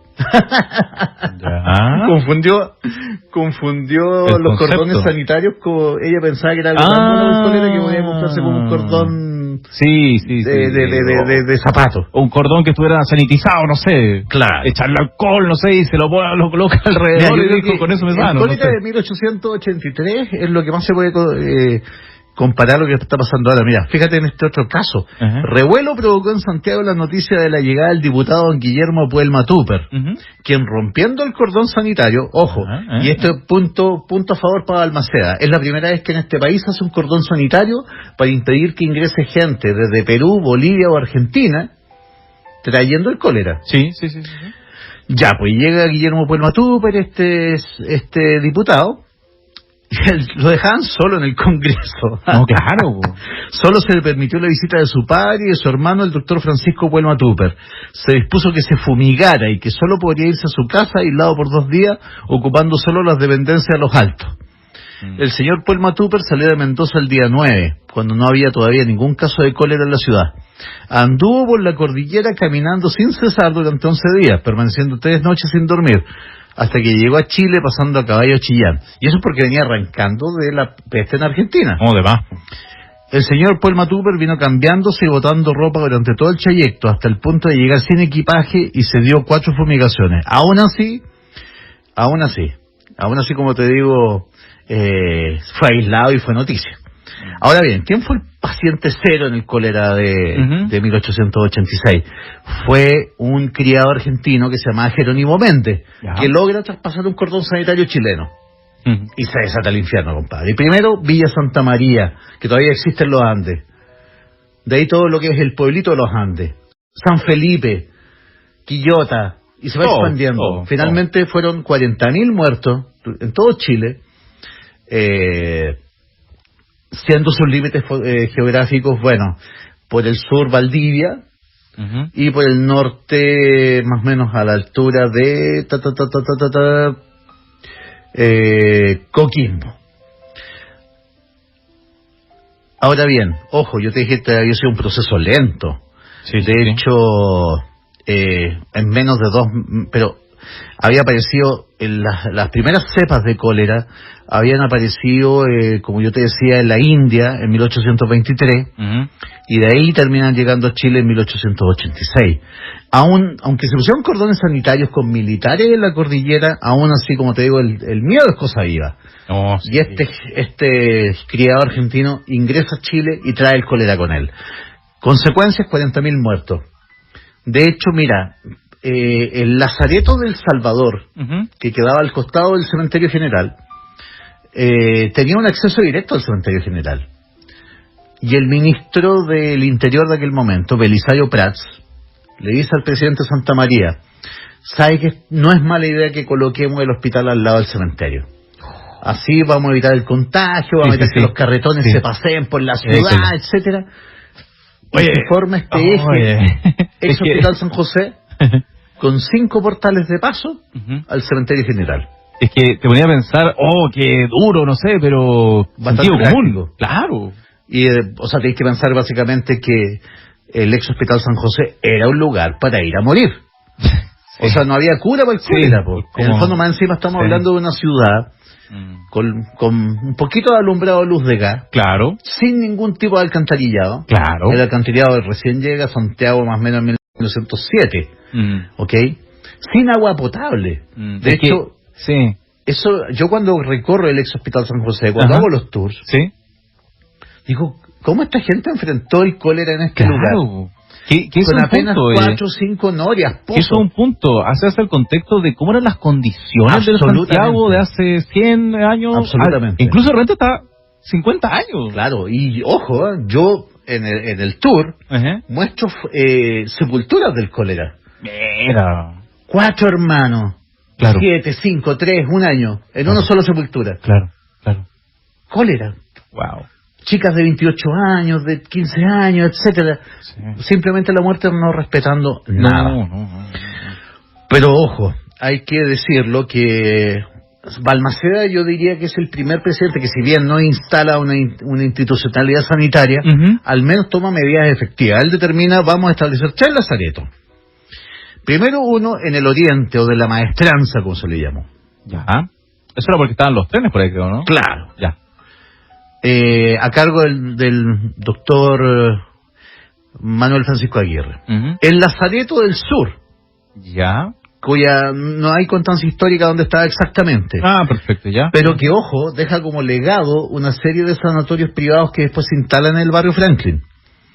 Confundió los cordones sanitarios con... Ella pensaba que era algo tan bueno que podía comprarse como un cordón de zapato. O un cordón que estuviera sanitizado, no sé. Claro. Echarle alcohol, no sé, y se lo coloca alrededor. Mira, y dijo, con eso me sano. El cólera de 1883 es lo que más se puede... comparar lo que está pasando ahora. Mira, fíjate en este otro caso. Revuelo provocó en Santiago la noticia de la llegada del diputado don Guillermo Puelma Tupper, quien rompiendo el cordón sanitario, ojo, y este punto a favor para Balmaceda, es la primera vez que en este país hace un cordón sanitario para impedir que ingrese gente desde Perú, Bolivia o Argentina trayendo el cólera. Sí. Ya, pues llega Guillermo Puelma Tupper, este diputado. Lo dejaban solo en el Congreso. No, claro. Solo se le permitió la visita de su padre y de su hermano, el doctor Francisco Puelma Tupper. Se dispuso que se fumigara y que solo podría irse a su casa aislado por 2 días, ocupando solo las dependencias de los altos. El señor Puelma Tupper salió de Mendoza el día 9, cuando no había todavía ningún caso de cólera en la ciudad. Anduvo por la cordillera caminando sin cesar durante 11 días, permaneciendo 3 noches sin dormir, hasta que llegó a Chile pasando a caballo Chillán. Y eso porque venía arrancando de la peste en Argentina. De más. El señor Puelma Tupper vino cambiándose y botando ropa durante todo el trayecto, hasta el punto de llegar sin equipaje, y se dio 4 fumigaciones. Aún así, como te digo, fue aislado y fue noticia. Ahora bien, ¿quién fue el paciente cero en el cólera de 1886? Fue un criado argentino que se llamaba Jerónimo Méndez, que logra traspasar un cordón sanitario chileno. Y se desata el infierno, compadre. Y primero, Villa Santa María, que todavía existe en los Andes. De ahí todo lo que es el pueblito de los Andes. San Felipe, Quillota, y se va expandiendo. Finalmente fueron 40.000 muertos en todo Chile, siendo sus límites geográficos, por el sur Valdivia, y por el norte más o menos a la altura de Coquimbo. Ahora bien, ojo, yo te dije que había sido un proceso lento. Sí, De hecho, en menos de pero había aparecido en las primeras cepas de cólera, habían aparecido, como yo te decía, en la India en 1823, y de ahí terminan llegando a Chile en 1886. Aunque se pusieron cordones sanitarios con militares en la cordillera, aún así, como te digo, el miedo es cosa viva. Oh, sí. Y este criado argentino ingresa a Chile y trae el cólera con él. Consecuencias, 40.000 muertos. De hecho, mira, el Lazareto del Salvador, que quedaba al costado del cementerio general, tenía un acceso directo al cementerio general. Y el ministro del Interior de aquel momento, Belisario Prats, le dice al presidente Santa María: ¿sabe que no es mala idea que coloquemos el hospital al lado del cementerio? Así vamos a evitar el contagio, vamos a evitar que los carretones se paseen por la ciudad, etcétera. Oye, y se forma este ex Hospital San José con 5 portales de paso al cementerio general. Es que te ponía a pensar, qué duro, no sé, pero bastante sentido común. práctico. Claro. Y, tenéis que pensar básicamente que el ex Hospital San José era un lugar para ir a morir. Sí. O sea, no había cura para el cólera. En el fondo, más encima, estamos hablando de una ciudad con un poquito de alumbrado de luz de gas. Claro. Sin ningún tipo de alcantarillado. Claro. El alcantarillado recién llega a Santiago más o menos en 1907. ¿Ok? Sin agua potable. De hecho, eso, yo cuando recorro el ex Hospital San José, cuando hago los tours, digo, ¿cómo esta gente enfrentó el cólera en este lugar? ¿Qué con apenas 4 o 5 norias, pozos. Eso es un punto, hace el contexto de cómo eran las condiciones del Santiago de hace 100 años. Absolutamente. Incluso de repente está 50 años. Claro, y ojo, yo en el tour muestro sepulturas del cólera. Mira. 4 hermanos, 7, 5, 3, 1 año, en una sola sepultura. Claro. Cólera. Wow. Chicas de 28 años, de 15 años, etcétera. Simplemente la muerte no respetando nada. No. Pero ojo, hay que decirlo que Balmaceda, yo diría que es el primer presidente que, si bien no instala una institucionalidad sanitaria, al menos toma medidas efectivas. Él determina, vamos a establecer 3 lazaretos. Primero uno en el oriente, o de la maestranza, como se le llamó. Ya. Eso era porque estaban los trenes por ahí, creo, ¿no? Claro. Ya. A cargo del doctor Manuel Francisco Aguirre. El Lazareto del Sur. Ya. Cuya no hay constancia histórica dónde estaba exactamente. Perfecto, ya. Pero que, ojo, deja como legado una serie de sanatorios privados que después se instalan en el barrio Franklin.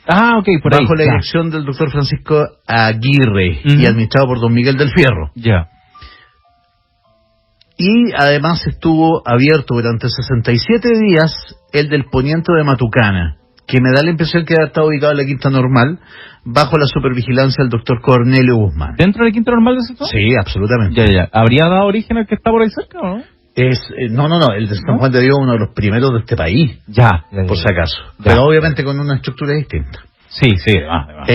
Ok, por ahí. Bajo la dirección del doctor Francisco Aguirre y administrado por don Miguel del Fierro. Ya. Y además estuvo abierto durante 67 días el del poniente de Matucana, que me da la impresión que está ubicado en la Quinta Normal, bajo la supervigilancia del doctor Cornelio Guzmán. ¿Dentro de la Quinta Normal de ese todo? Sí, absolutamente. Ya. ¿Habría dado origen al que está por ahí cerca o no? No, el de San Juan de Dios es uno de los primeros de este país. Ya. Por si acaso. Ya. Pero obviamente con una estructura distinta. Sí, además.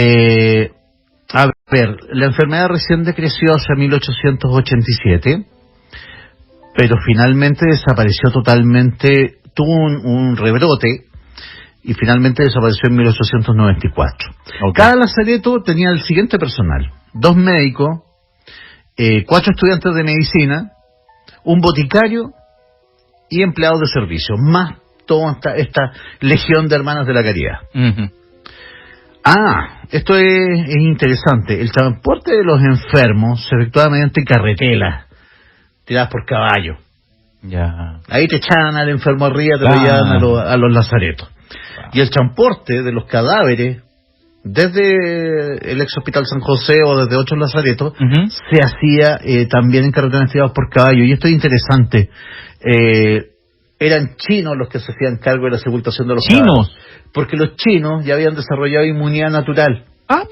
A ver, la enfermedad recién decreció hacia 1887, pero finalmente desapareció totalmente, tuvo un rebrote y finalmente desapareció en 1894. Cada lazareto tenía el siguiente personal: 2 médicos, 4 estudiantes de medicina, un boticario y empleados de servicio, más toda esta legión de hermanas de la caridad. Esto es interesante. El transporte de los enfermos se efectuaba mediante carretelas tiradas por caballo. Ya. Ahí te echaban al enfermo arriba, te lo llevaban a los lazaretos. Y el transporte de los cadáveres desde el ex Hospital San José o desde otros lazaretos se hacía también en carretones tirados por caballo. Y esto es interesante. Eran chinos los que se hacían cargo de la sepultación de los cadáveres. Porque los chinos ya habían desarrollado inmunidad natural.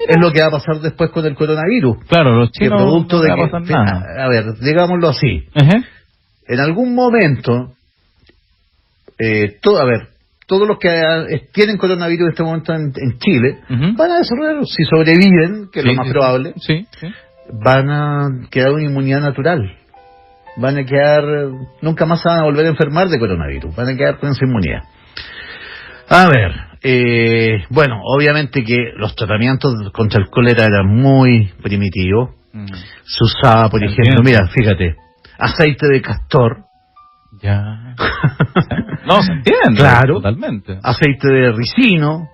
Es lo que va a pasar después con el coronavirus. Claro, los chinos producto no va a pasar nada. A ver, digámoslo así. En algún momento, todos los que tienen coronavirus en este momento en Chile van a desarrollar, si sobreviven, que es lo más probable, van a quedar una inmunidad natural. van a quedar, nunca más se van a volver a enfermar de coronavirus, van a quedar con esa inmunidad. A ver, bueno, obviamente que los tratamientos contra el cólera eran muy primitivos. Se usaba, por ejemplo, mira, fíjate, aceite de castor. Ya. No, se entiende. Claro. Totalmente. Aceite de ricino.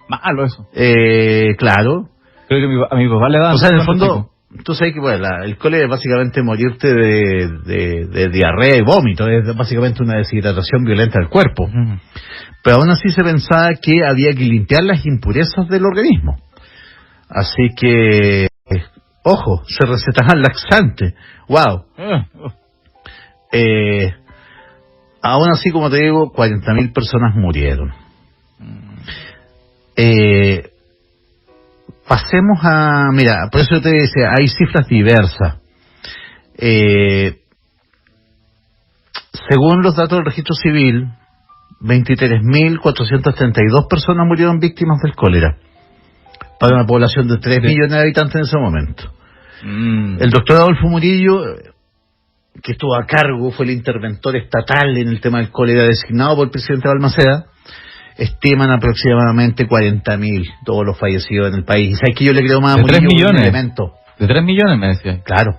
Malo eso. Claro. Creo que a mi papá le dan. O sea, en el fondo, tú sabes que bueno, el cólera es básicamente morirte de diarrea y vómito, es básicamente una deshidratación violenta del cuerpo. Pero aún así se pensaba que había que limpiar las impurezas del organismo. Así que, ojo, se recetaban laxantes. ¡Wow! Aún así, como te digo, 40.000 personas murieron. Pasemos a... Mira, por eso te decía, hay cifras diversas. Según los datos del registro civil, 23.432 personas murieron víctimas del cólera, para una población de 3 millones de habitantes en ese momento. El doctor Adolfo Murillo, que estuvo a cargo, fue el interventor estatal en el tema del cólera designado por el presidente Balmaceda, estiman aproximadamente 40.000 todos los fallecidos en el país. Y sabes que yo le creo más a Murillo. ¿De 3 millones? Un elemento. ¿De 3 millones me decía? Claro.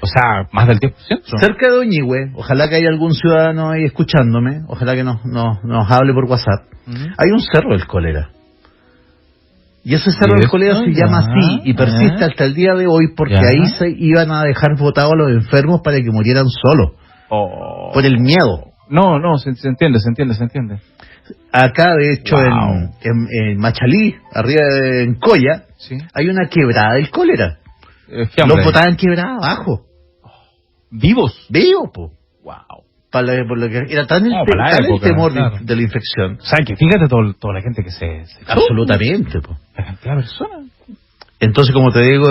O sea, más del 10%. Cerca de Oñigüe, ojalá que haya algún ciudadano ahí escuchándome, ojalá que nos hable por WhatsApp, hay un cerro del cólera. Y ese cerro del cólera se llama así y persiste hasta el día de hoy porque ahí se iban a dejar botados a los enfermos para que murieran solos. Por el miedo. No, se entiende. Acá, de hecho, en Machalí, arriba en Coya, hay una quebrada del cólera. Los botaban quebrada abajo. ¿Vivos? Vivos, po. Wow. Por lo que era tan el temor de la infección. O sea, que fíjate toda la gente que se absolutamente, po. La cantidad de personas. Entonces, como te digo,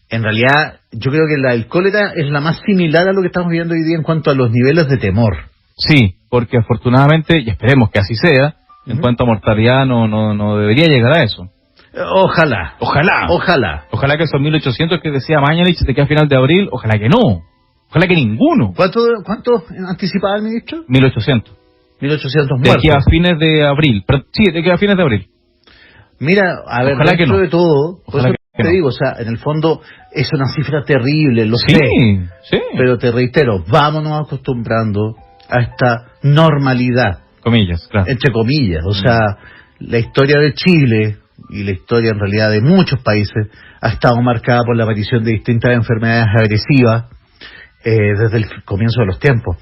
en realidad, yo creo que el cólera es la más similar a lo que estamos viviendo hoy día en cuanto a los niveles de temor. Sí, porque afortunadamente, y esperemos que así sea, en cuanto a mortalidad no debería llegar a eso. Ojalá que esos 1.800 que decía Mañalich de que a final de abril, ojalá que no. Ojalá que ninguno. ¿Cuánto anticipaba el ministro? 1.800. 1.800 muertos. De aquí a fines de abril. Sí, de aquí a fines de abril. Mira, a ver, ojalá que no. De todo, por ojalá eso que te digo, o sea, en el fondo es una cifra terrible, lo sé. Sí. Pero te reitero, vámonos acostumbrando a esta normalidad. Comillas, claro. Entre comillas, o sea, la historia de Chile y la historia en realidad de muchos países ha estado marcada por la aparición de distintas enfermedades agresivas desde el comienzo de los tiempos.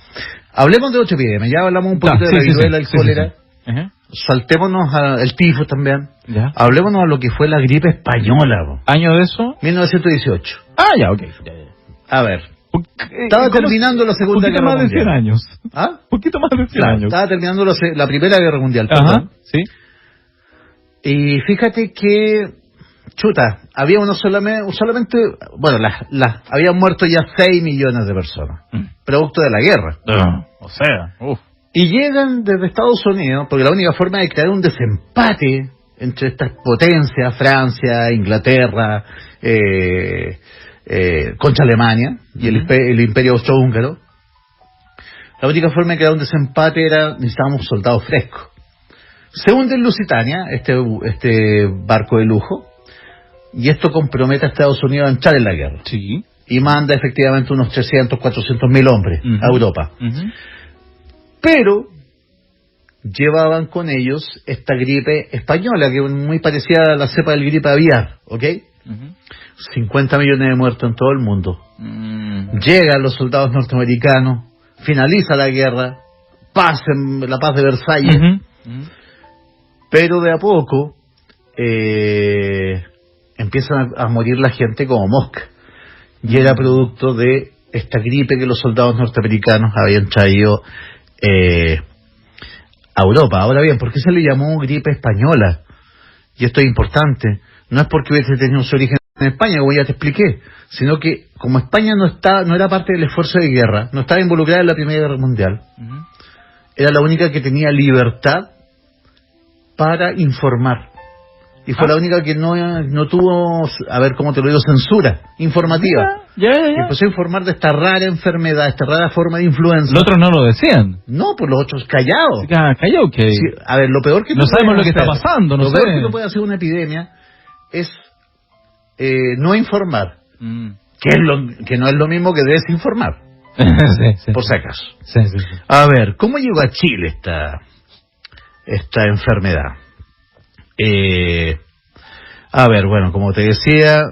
Hablemos de otra epidemia, ya hablamos un poquito de la viruela, el cólera, saltémonos al tifo también, hablémonos a lo que fue la gripe española. ¿Año de eso? 1918. Ya, ok. A ver, estaba terminando la Segunda Guerra Mundial. Poquito más de 100 años. ¿Ah? Poquito más de 100 años. Estaba terminando la Primera Guerra Mundial, perdón. Sí. Y fíjate que, había solamente, bueno, habían muerto ya 6 millones de personas, producto de la guerra. Y llegan desde Estados Unidos, porque la única forma de crear un desempate entre estas potencias, Francia, Inglaterra, contra Alemania y el Imperio Austrohúngaro, la única forma de crear un desempate era necesitábamos soldados frescos. Se hunde en Lusitania, este barco de lujo, y esto compromete a Estados Unidos a entrar en la guerra. Sí. Y manda efectivamente unos 300, 400.000 hombres a Europa. Pero llevaban con ellos esta gripe española, que es muy parecida a la cepa del gripe aviar, ¿ok? 50 millones de muertos en todo el mundo. Llegan los soldados norteamericanos, finaliza la guerra, la paz de Versalles, pero de a poco empiezan a morir la gente como mosca. Y era producto de esta gripe que los soldados norteamericanos habían traído a Europa. Ahora bien, ¿por qué se le llamó gripe española? Y esto es importante. No es porque hubiese tenido su origen en España, como ya te expliqué, sino que como España no era parte del esfuerzo de guerra, no estaba involucrada en la Primera Guerra Mundial, era la única que tenía libertad para informar. Y fue la única que no tuvo, a ver cómo te lo digo, censura informativa. Ya. Y empezó a informar de esta rara enfermedad, esta rara forma de influenza. Los otros no lo decían. No, pues los otros callados. Callado que... Sí, a ver, lo peor que no sabemos lo que está pasando, no sé. Lo peor que no puede hacer una epidemia es no informar. Que no es lo mismo que desinformar. Sí. Por si acaso. Sí. A ver, ¿cómo llegó a Chile esta enfermedad? A ver, bueno, como te decía,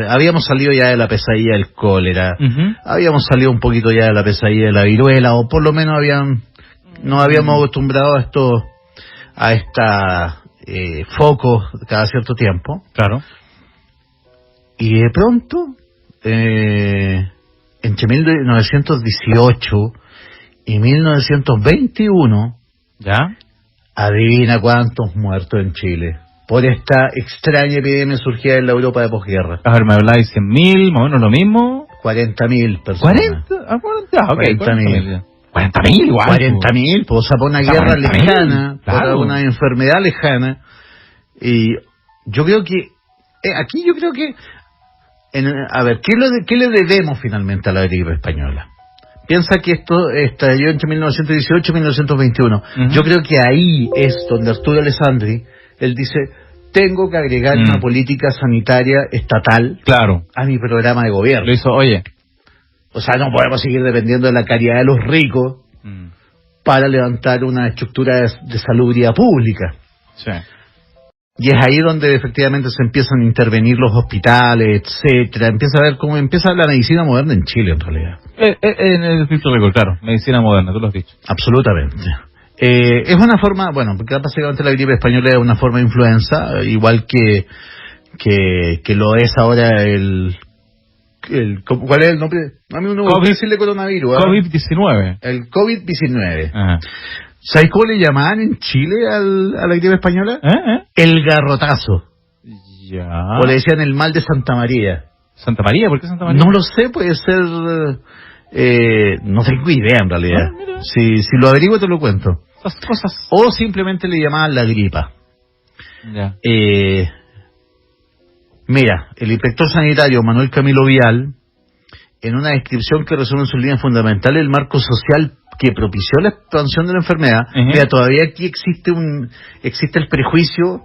habíamos salido ya de la pesadilla del cólera, habíamos salido un poquito ya de la pesadilla de la viruela, o por lo menos nos habíamos acostumbrado a esta focos cada cierto tiempo. Claro. Y de pronto, entre 1918 y 1921, ¿ya? Adivina cuántos muertos en Chile por esta extraña epidemia surgida en la Europa de posguerra. A ver, me habláis 100.000, más o menos lo mismo. 40.000 personas. 40.000. 40.000 igual. 40.000, pues, o sea, por una guerra lejana, claro. por una enfermedad lejana. Y yo creo que, a ver, ¿qué le debemos finalmente a la gripe española? Piensa que esto estalló entre 1918 y 1921. Yo creo que ahí es donde Arturo Alessandri, él dice, tengo que agregar una política sanitaria estatal, claro, a mi programa de gobierno. Lo hizo, oye. O sea, no podemos seguir dependiendo de la caridad de los ricos para levantar una estructura de salubridad pública. Sí. Y es ahí donde efectivamente se empiezan a intervenir los hospitales, etcétera. Empieza a ver cómo empieza la medicina moderna en Chile, en realidad. En el filtro récord, claro, medicina moderna, tú lo has dicho. Absolutamente. Es una forma, bueno, porque básicamente la gripe española es una forma de influenza, igual que lo es ahora ¿cuál es el nombre? A mí uno puede decirle coronavirus. COVID-19. El COVID-19. Ajá. ¿Sabes cómo le llamaban en Chile a la gripe española? El garrotazo. Ya. O le decían el mal de Santa María. ¿Santa María? ¿Por qué Santa María? No lo sé, puede ser... no tengo idea en realidad. Si lo averiguo te lo cuento. Esas cosas. O simplemente le llamaban la gripa. Ya. Mira, el inspector sanitario Manuel Camilo Vial, en una descripción que resume en sus líneas fundamentales el marco social que propició la expansión de la enfermedad, mira, todavía aquí existe el prejuicio,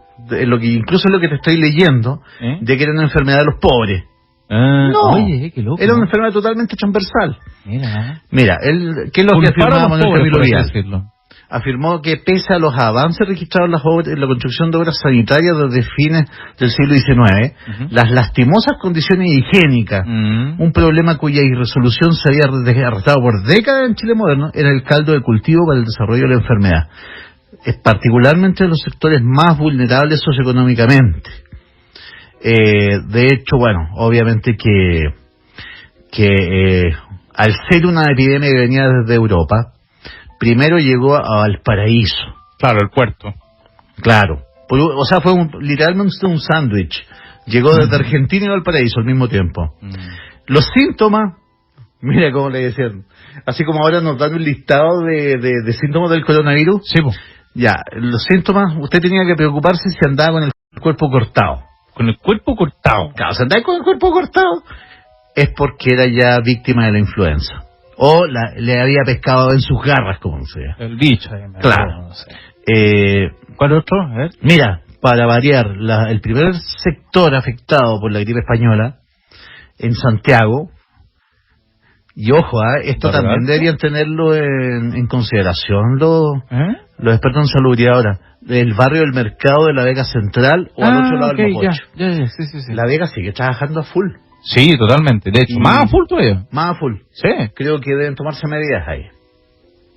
incluso en lo que te estoy leyendo, de que era una enfermedad de los pobres. No, oye, qué loco. Era una enfermedad totalmente transversal. Mira, ¿qué es lo que afirmaba Manuel Camilo Vial? Afirmó que pese a los avances registrados en la construcción de obras sanitarias desde fines del siglo XIX, las lastimosas condiciones higiénicas, un problema cuya irresolución se había arrastrado por décadas en Chile moderno, era el caldo de cultivo para el desarrollo de la enfermedad, particularmente en los sectores más vulnerables socioeconómicamente. De hecho, bueno, obviamente que al ser una epidemia que venía desde Europa, primero llegó a Valparaíso. Claro, el puerto. Claro. O sea, fue literalmente un sándwich. Llegó desde Argentina y Valparaíso al mismo tiempo. Los síntomas, mira cómo le decían, así como ahora nos dan un listado de síntomas del coronavirus. Sí, pues. Ya, los síntomas, usted tenía que preocuparse si andaba con el cuerpo cortado. ¿Con el cuerpo cortado? Claro, si andaba con el cuerpo cortado, es porque era ya víctima de la influenza. O le había pescado en sus garras, como sea. El bicho. Claro. No sé. ¿Cuál otro? A ver. Mira, para variar, el primer sector afectado por la gripe española, en Santiago, y ojo, esto también deberían tenerlo en consideración los expertos en salubridad ahora, el barrio del Mercado de la Vega Central o al otro lado del Mococho. Ya, sí. La Vega sigue trabajando a full. Sí, totalmente. De hecho, más a full todavía. Más a full. Sí. Creo que deben tomarse medidas ahí.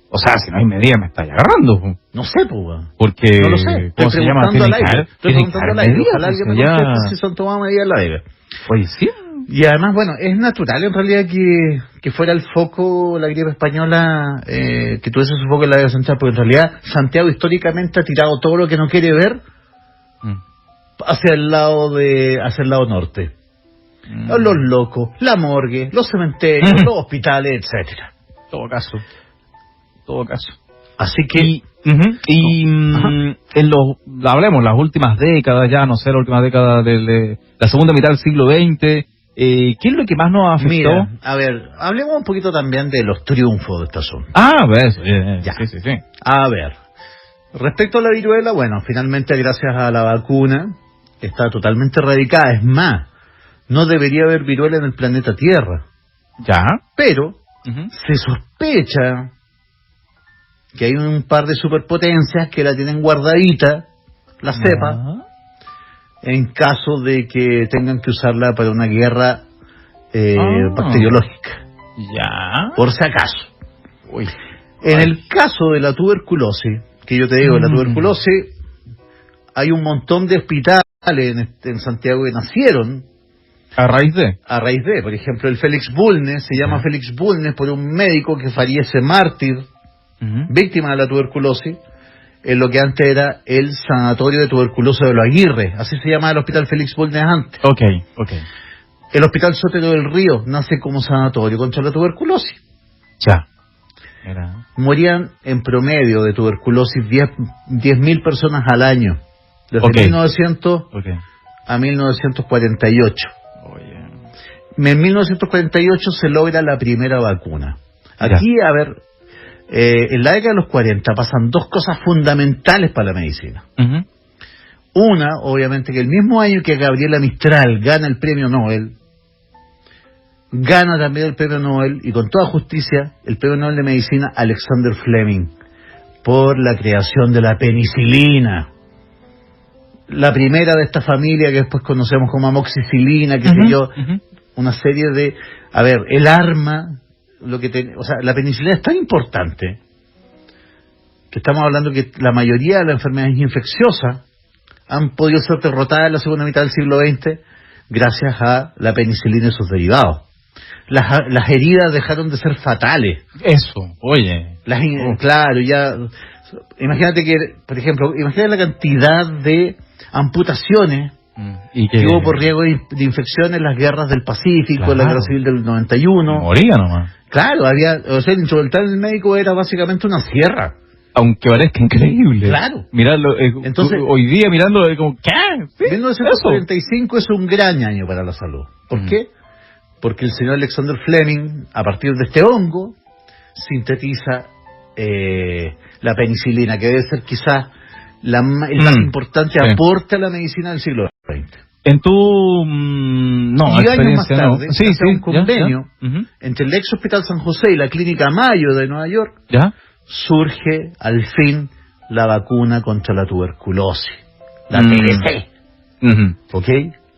O sea, si no hay medidas me está agarrando. No sé, pues. Porque... No lo sé. ¿Cómo se llama? Estoy preguntando al aire. Ojalá alguien me conteste si son tomadas medidas en la Vega. Oye, sí. Y además, bueno, es natural en realidad que fuera el foco la gripe española, que tuviese su foco en la Vega Central, porque en realidad Santiago históricamente ha tirado todo lo que no quiere ver hacia el lado norte. Los locos, la morgue, los cementerios, los hospitales, etcétera. Todo caso. Así que Y hablemos, las últimas décadas ya, no sé, la última década de la segunda mitad del siglo XX, ¿qué es lo que más nos afectó? Mira, a ver, hablemos un poquito también de los triunfos de esta zona. Ves, Ya. sí. A ver, respecto a la viruela, bueno, finalmente gracias a la vacuna está totalmente erradicada. Es más, no debería haber viruela en el planeta Tierra. Ya. Pero se sospecha que hay un par de superpotencias que la tienen guardadita, la cepa, en caso de que tengan que usarla para una guerra bacteriológica. Ya. Por si acaso. Uy. En el caso de la tuberculosis, que yo te digo, la tuberculosis, hay un montón de hospitales en Santiago que nacieron ¿A raíz de? Por ejemplo, el Félix Bulnes, se llama Félix Bulnes por un médico que fallece mártir, víctima de la tuberculosis, en lo que antes era el Sanatorio de Tuberculosis de los Aguirre, así se llamaba el Hospital Félix Bulnes antes. Ok. El Hospital Sotero del Río nace como sanatorio contra la tuberculosis. Ya. Morían en promedio de tuberculosis 10.000 personas al año, desde 1900 a 1948. En 1948 se logra la primera vacuna. Aquí, a ver, en la década de los 40 pasan dos cosas fundamentales para la medicina. Una, obviamente, que el mismo año que Gabriela Mistral gana el premio Nobel, gana también el premio Nobel, y con toda justicia, el premio Nobel de Medicina Alexander Fleming, por la creación de la penicilina. La primera de esta familia que después conocemos como amoxicilina, qué sé yo, una serie de... A ver, el arma, o sea, la penicilina es tan importante que estamos hablando que la mayoría de las enfermedades infecciosas han podido ser derrotadas en la segunda mitad del siglo XX gracias a la penicilina y sus derivados. Las heridas dejaron de ser fatales. Eso, oye. Claro, ya... Imagínate que, por ejemplo, imagínate la cantidad de amputaciones que hubo por riesgo de infección en las guerras del Pacífico, la guerra civil del 91. Moría nomás. Claro, el instrumental del médico era básicamente una sierra. Aunque parezca increíble. Claro. Mirarlo, entonces, hoy día mirándolo como, ¿qué? ¿Sí? 1945 es un gran año para la salud. ¿Por qué? Porque el señor Alexander Fleming, a partir de este hongo, sintetiza la penicilina, que debe ser quizás el más importante aporte a la medicina del siglo XX. En tu... no, y años más tarde, no. Sí, un convenio entre el ex Hospital San José y la Clínica Mayo de Nueva York, surge al fin la vacuna contra la tuberculosis, la TBC. ¿Ok?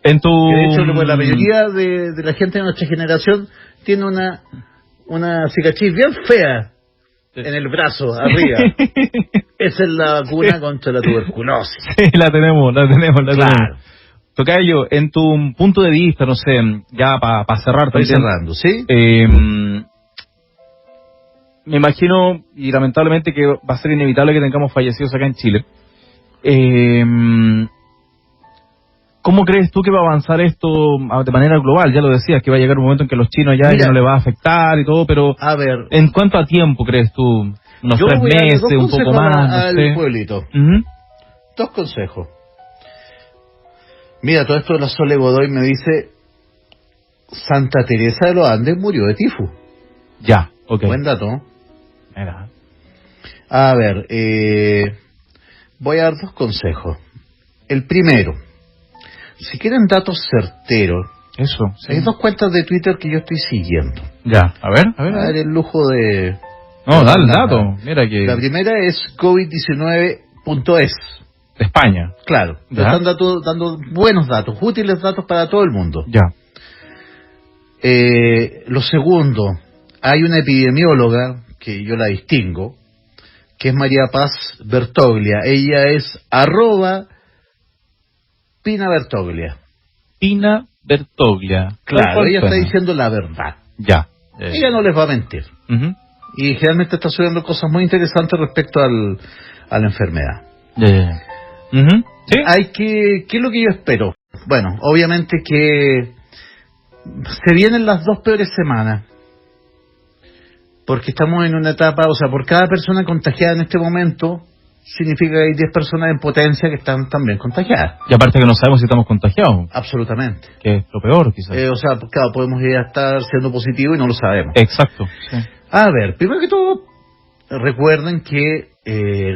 En tu... Que de hecho, la mayoría de la gente de nuestra generación tiene una cicatriz bien fea en el brazo, arriba. Esa es la vacuna contra la tuberculosis. Sí, la tenemos. Claro. Tocayo, en tu punto de vista, no sé, ya para cerrar... Estoy cerrando, ¿sí? Me imagino, y lamentablemente que va a ser inevitable que tengamos fallecidos acá en Chile. ¿Cómo crees tú que va a avanzar esto de manera global? Ya lo decías, que va a llegar un momento en que los chinos ya no le va a afectar y todo, pero a ver, ¿en cuánto a tiempo crees tú? ¿Unos 3 meses, un poco más? No sé. Pueblito. Dos consejos. Mira, todo esto de la Sole Godoy me dice: Santa Teresa de los Andes murió de tifus. Ya, ok. Buen dato. Era. A ver, voy a dar dos consejos. El primero, si quieren datos certeros, eso, sí. Hay dos cuentas de Twitter que yo estoy siguiendo. Ya, a ver. A ver el lujo de... No, dale el dato. Mira que... La primera es covid19.es. De España. Claro, están dando buenos datos, útiles datos para todo el mundo. Ya. Lo segundo, hay una epidemióloga que yo la distingo, que es María Paz Bertoglia. Ella es @Pina Bertoglia. Pina Bertoglia. Claro, ella está diciendo la verdad. Ya. Ella no les va a mentir. Y generalmente está subiendo cosas muy interesantes respecto a la enfermedad. ¿Sí? ¿Qué es lo que yo espero? Bueno, obviamente que se vienen las 2 peores semanas. Porque estamos en una etapa, o sea, por cada persona contagiada en este momento, significa que hay 10 personas en Potencia que están también contagiadas. Y aparte que no sabemos si estamos contagiados. Absolutamente. Que es lo peor, quizás. O sea, claro, podemos ir a estar siendo positivo y no lo sabemos. Exacto. Sí. A ver, primero que todo, recuerden que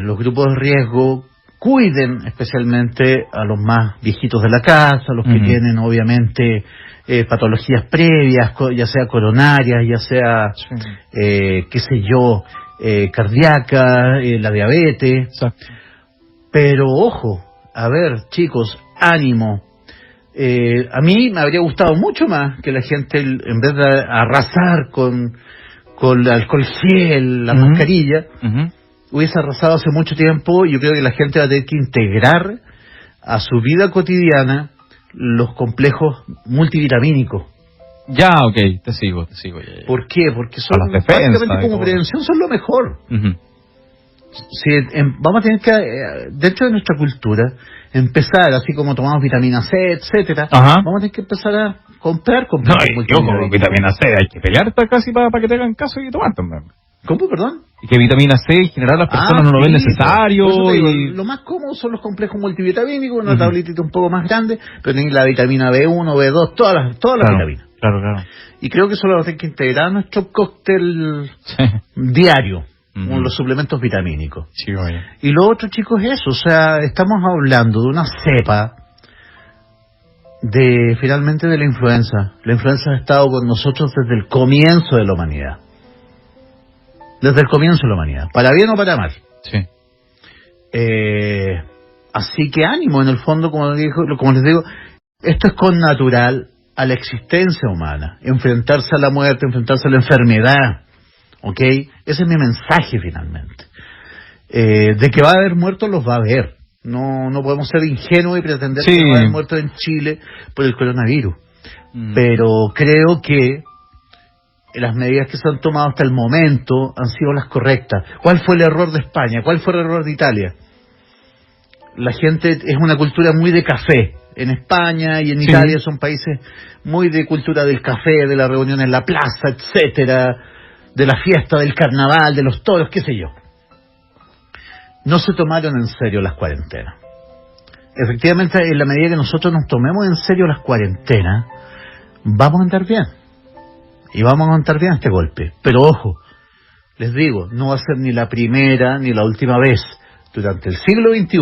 los grupos de riesgo cuiden especialmente a los más viejitos de la casa, los que tienen obviamente patologías previas, ya sea coronarias, ya sea, qué sé yo, cardíaca, la diabetes. Exacto. Pero ojo, a ver, chicos, ánimo. A mí me habría gustado mucho más que la gente, en vez de arrasar con el alcohol gel, la mascarilla, hubiese arrasado hace mucho tiempo. Yo creo que la gente va a tener que integrar a su vida cotidiana los complejos multivitamínicos. Ya, ok, te sigo. Ya. ¿Por qué? Porque son, las defensas, prácticamente como prevención, son lo mejor. Si, vamos a tener que, dentro de nuestra cultura, empezar, así como tomamos vitamina C, etcétera, vamos a tener que empezar a comprar vitamina C, hay que pelear casi para que te hagan caso y tomar también. ¿Cómo, perdón? Y que vitamina C en general las personas no lo ven necesario. Digo, lo más cómodo son los complejos multivitamínicos, una tabletita un poco más grande, pero tenéis la vitamina B1, B2, todas las vitaminas. Claro. Y creo que eso lo vamos a tener que integrar a nuestro cóctel diario, con los suplementos vitamínicos. Sí, vaya. Y lo otro, chicos, es eso, o sea, estamos hablando de una cepa finalmente de la influenza. La influenza ha estado con nosotros desde el comienzo de la humanidad. Desde el comienzo de la humanidad, para bien o para mal. Sí. Así que ánimo, en el fondo, como les digo, esto es connatural a la existencia humana, enfrentarse a la muerte, enfrentarse a la enfermedad, ¿ok? Ese es mi mensaje finalmente. De que va a haber muertos, los va a haber. No podemos ser ingenuos y pretender que no va a haber muertos en Chile por el coronavirus. Pero creo que las medidas que se han tomado hasta el momento han sido las correctas. ¿Cuál fue el error de España? ¿Cuál fue el error de Italia? La gente es una cultura muy de café. En España y en Italia son países muy de cultura del café, de la reunión en la plaza, etcétera, de la fiesta, del carnaval, de los toros, qué sé yo. No se tomaron en serio las cuarentenas. Efectivamente, en la medida que nosotros nos tomemos en serio las cuarentenas, vamos a andar bien. Y vamos a aguantar bien este golpe. Pero ojo, les digo, no va a ser ni la primera ni la última vez durante el siglo XXI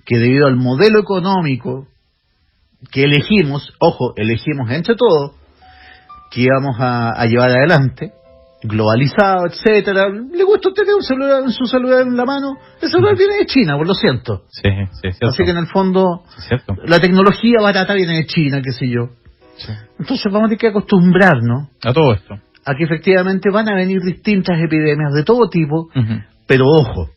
que debido al modelo económico que elegimos entre todos, que íbamos a llevar adelante, globalizado, etcétera. ¿Le gusta tener un celular en su celular en la mano? El celular viene de China, pues lo siento. Sí, cierto. Así que en el fondo, la tecnología barata viene de China, qué sé yo. Sí. Entonces vamos a tener que acostumbrarnos a todo esto, a que efectivamente van a venir distintas epidemias de todo tipo, pero ojo,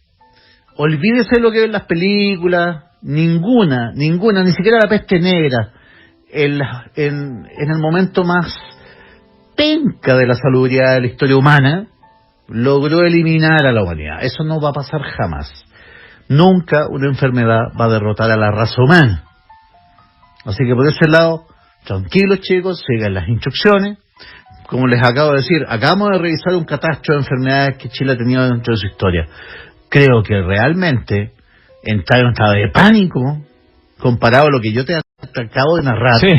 olvídese lo que ven las películas, ninguna, ni siquiera la peste negra, en el momento más penca de la salubridad de la historia humana, logró eliminar a la humanidad. Eso no va a pasar jamás. Nunca una enfermedad va a derrotar a la raza humana. Así que por ese lado, tranquilos chicos, sigan las instrucciones. Como les acabo de decir, acabamos de revisar un catastro de enfermedades que Chile ha tenido dentro de su historia. Creo que realmente entrar en un estado de pánico comparado a lo que yo te acabo de narrar. Sí.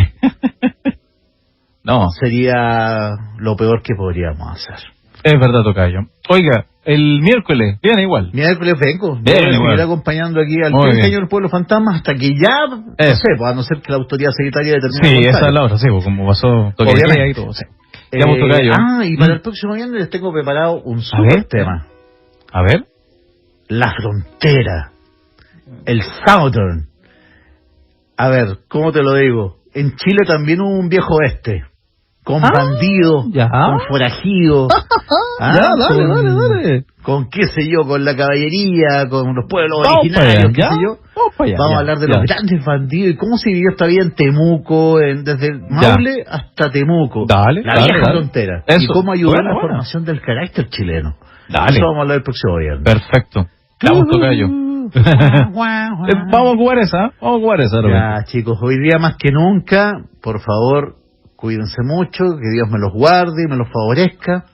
No. Sería lo peor que podríamos hacer. Es verdad, tocayo. Oiga, el miércoles, viene igual. Miércoles vengo. Voy a seguir acompañando aquí al señor Pueblo Fantasma hasta que ya, no sé, pues a no ser que la autoridad sanitaria determine. Sí, esa es la otra, sí, pues como pasó toquería y todo. Sí. Tocayo. Y para el próximo viernes les tengo preparado un super tema. A ver. La frontera. El Southern. A ver, ¿cómo te lo digo? En Chile también hubo un viejo oeste. Con bandidos, con forajidos. Dale. Con qué sé yo, con la caballería, con los pueblos originarios, qué sé yo. Vamos a hablar de los grandes bandidos y cómo se vivió esta vida en Temuco, desde Maule hasta Temuco. La vieja frontera. Y cómo ayudó a la formación del carácter chileno. Eso vamos a hablar el próximo viernes. Perfecto. Vamos, tocayo. Vamos a jugar esa. Ya, chicos, hoy día más que nunca, por favor, cuídense mucho, que Dios me los guarde y me los favorezca.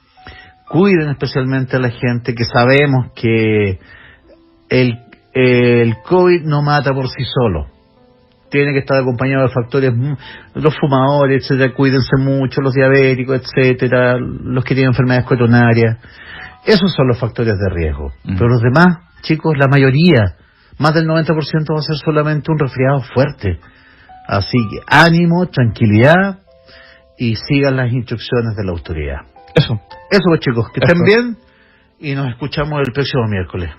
Cuiden especialmente a la gente que sabemos que el COVID no mata por sí solo. Tiene que estar acompañado de factores, los fumadores, etcétera, cuídense mucho, los diabéticos, etcétera, los que tienen enfermedades coronarias. Esos son los factores de riesgo. Pero los demás, chicos, la mayoría, más del 90% va a ser solamente un resfriado fuerte. Así que ánimo, tranquilidad y sigan las instrucciones de la autoridad. Eso Pues chicos, que estén bien y nos escuchamos el próximo miércoles.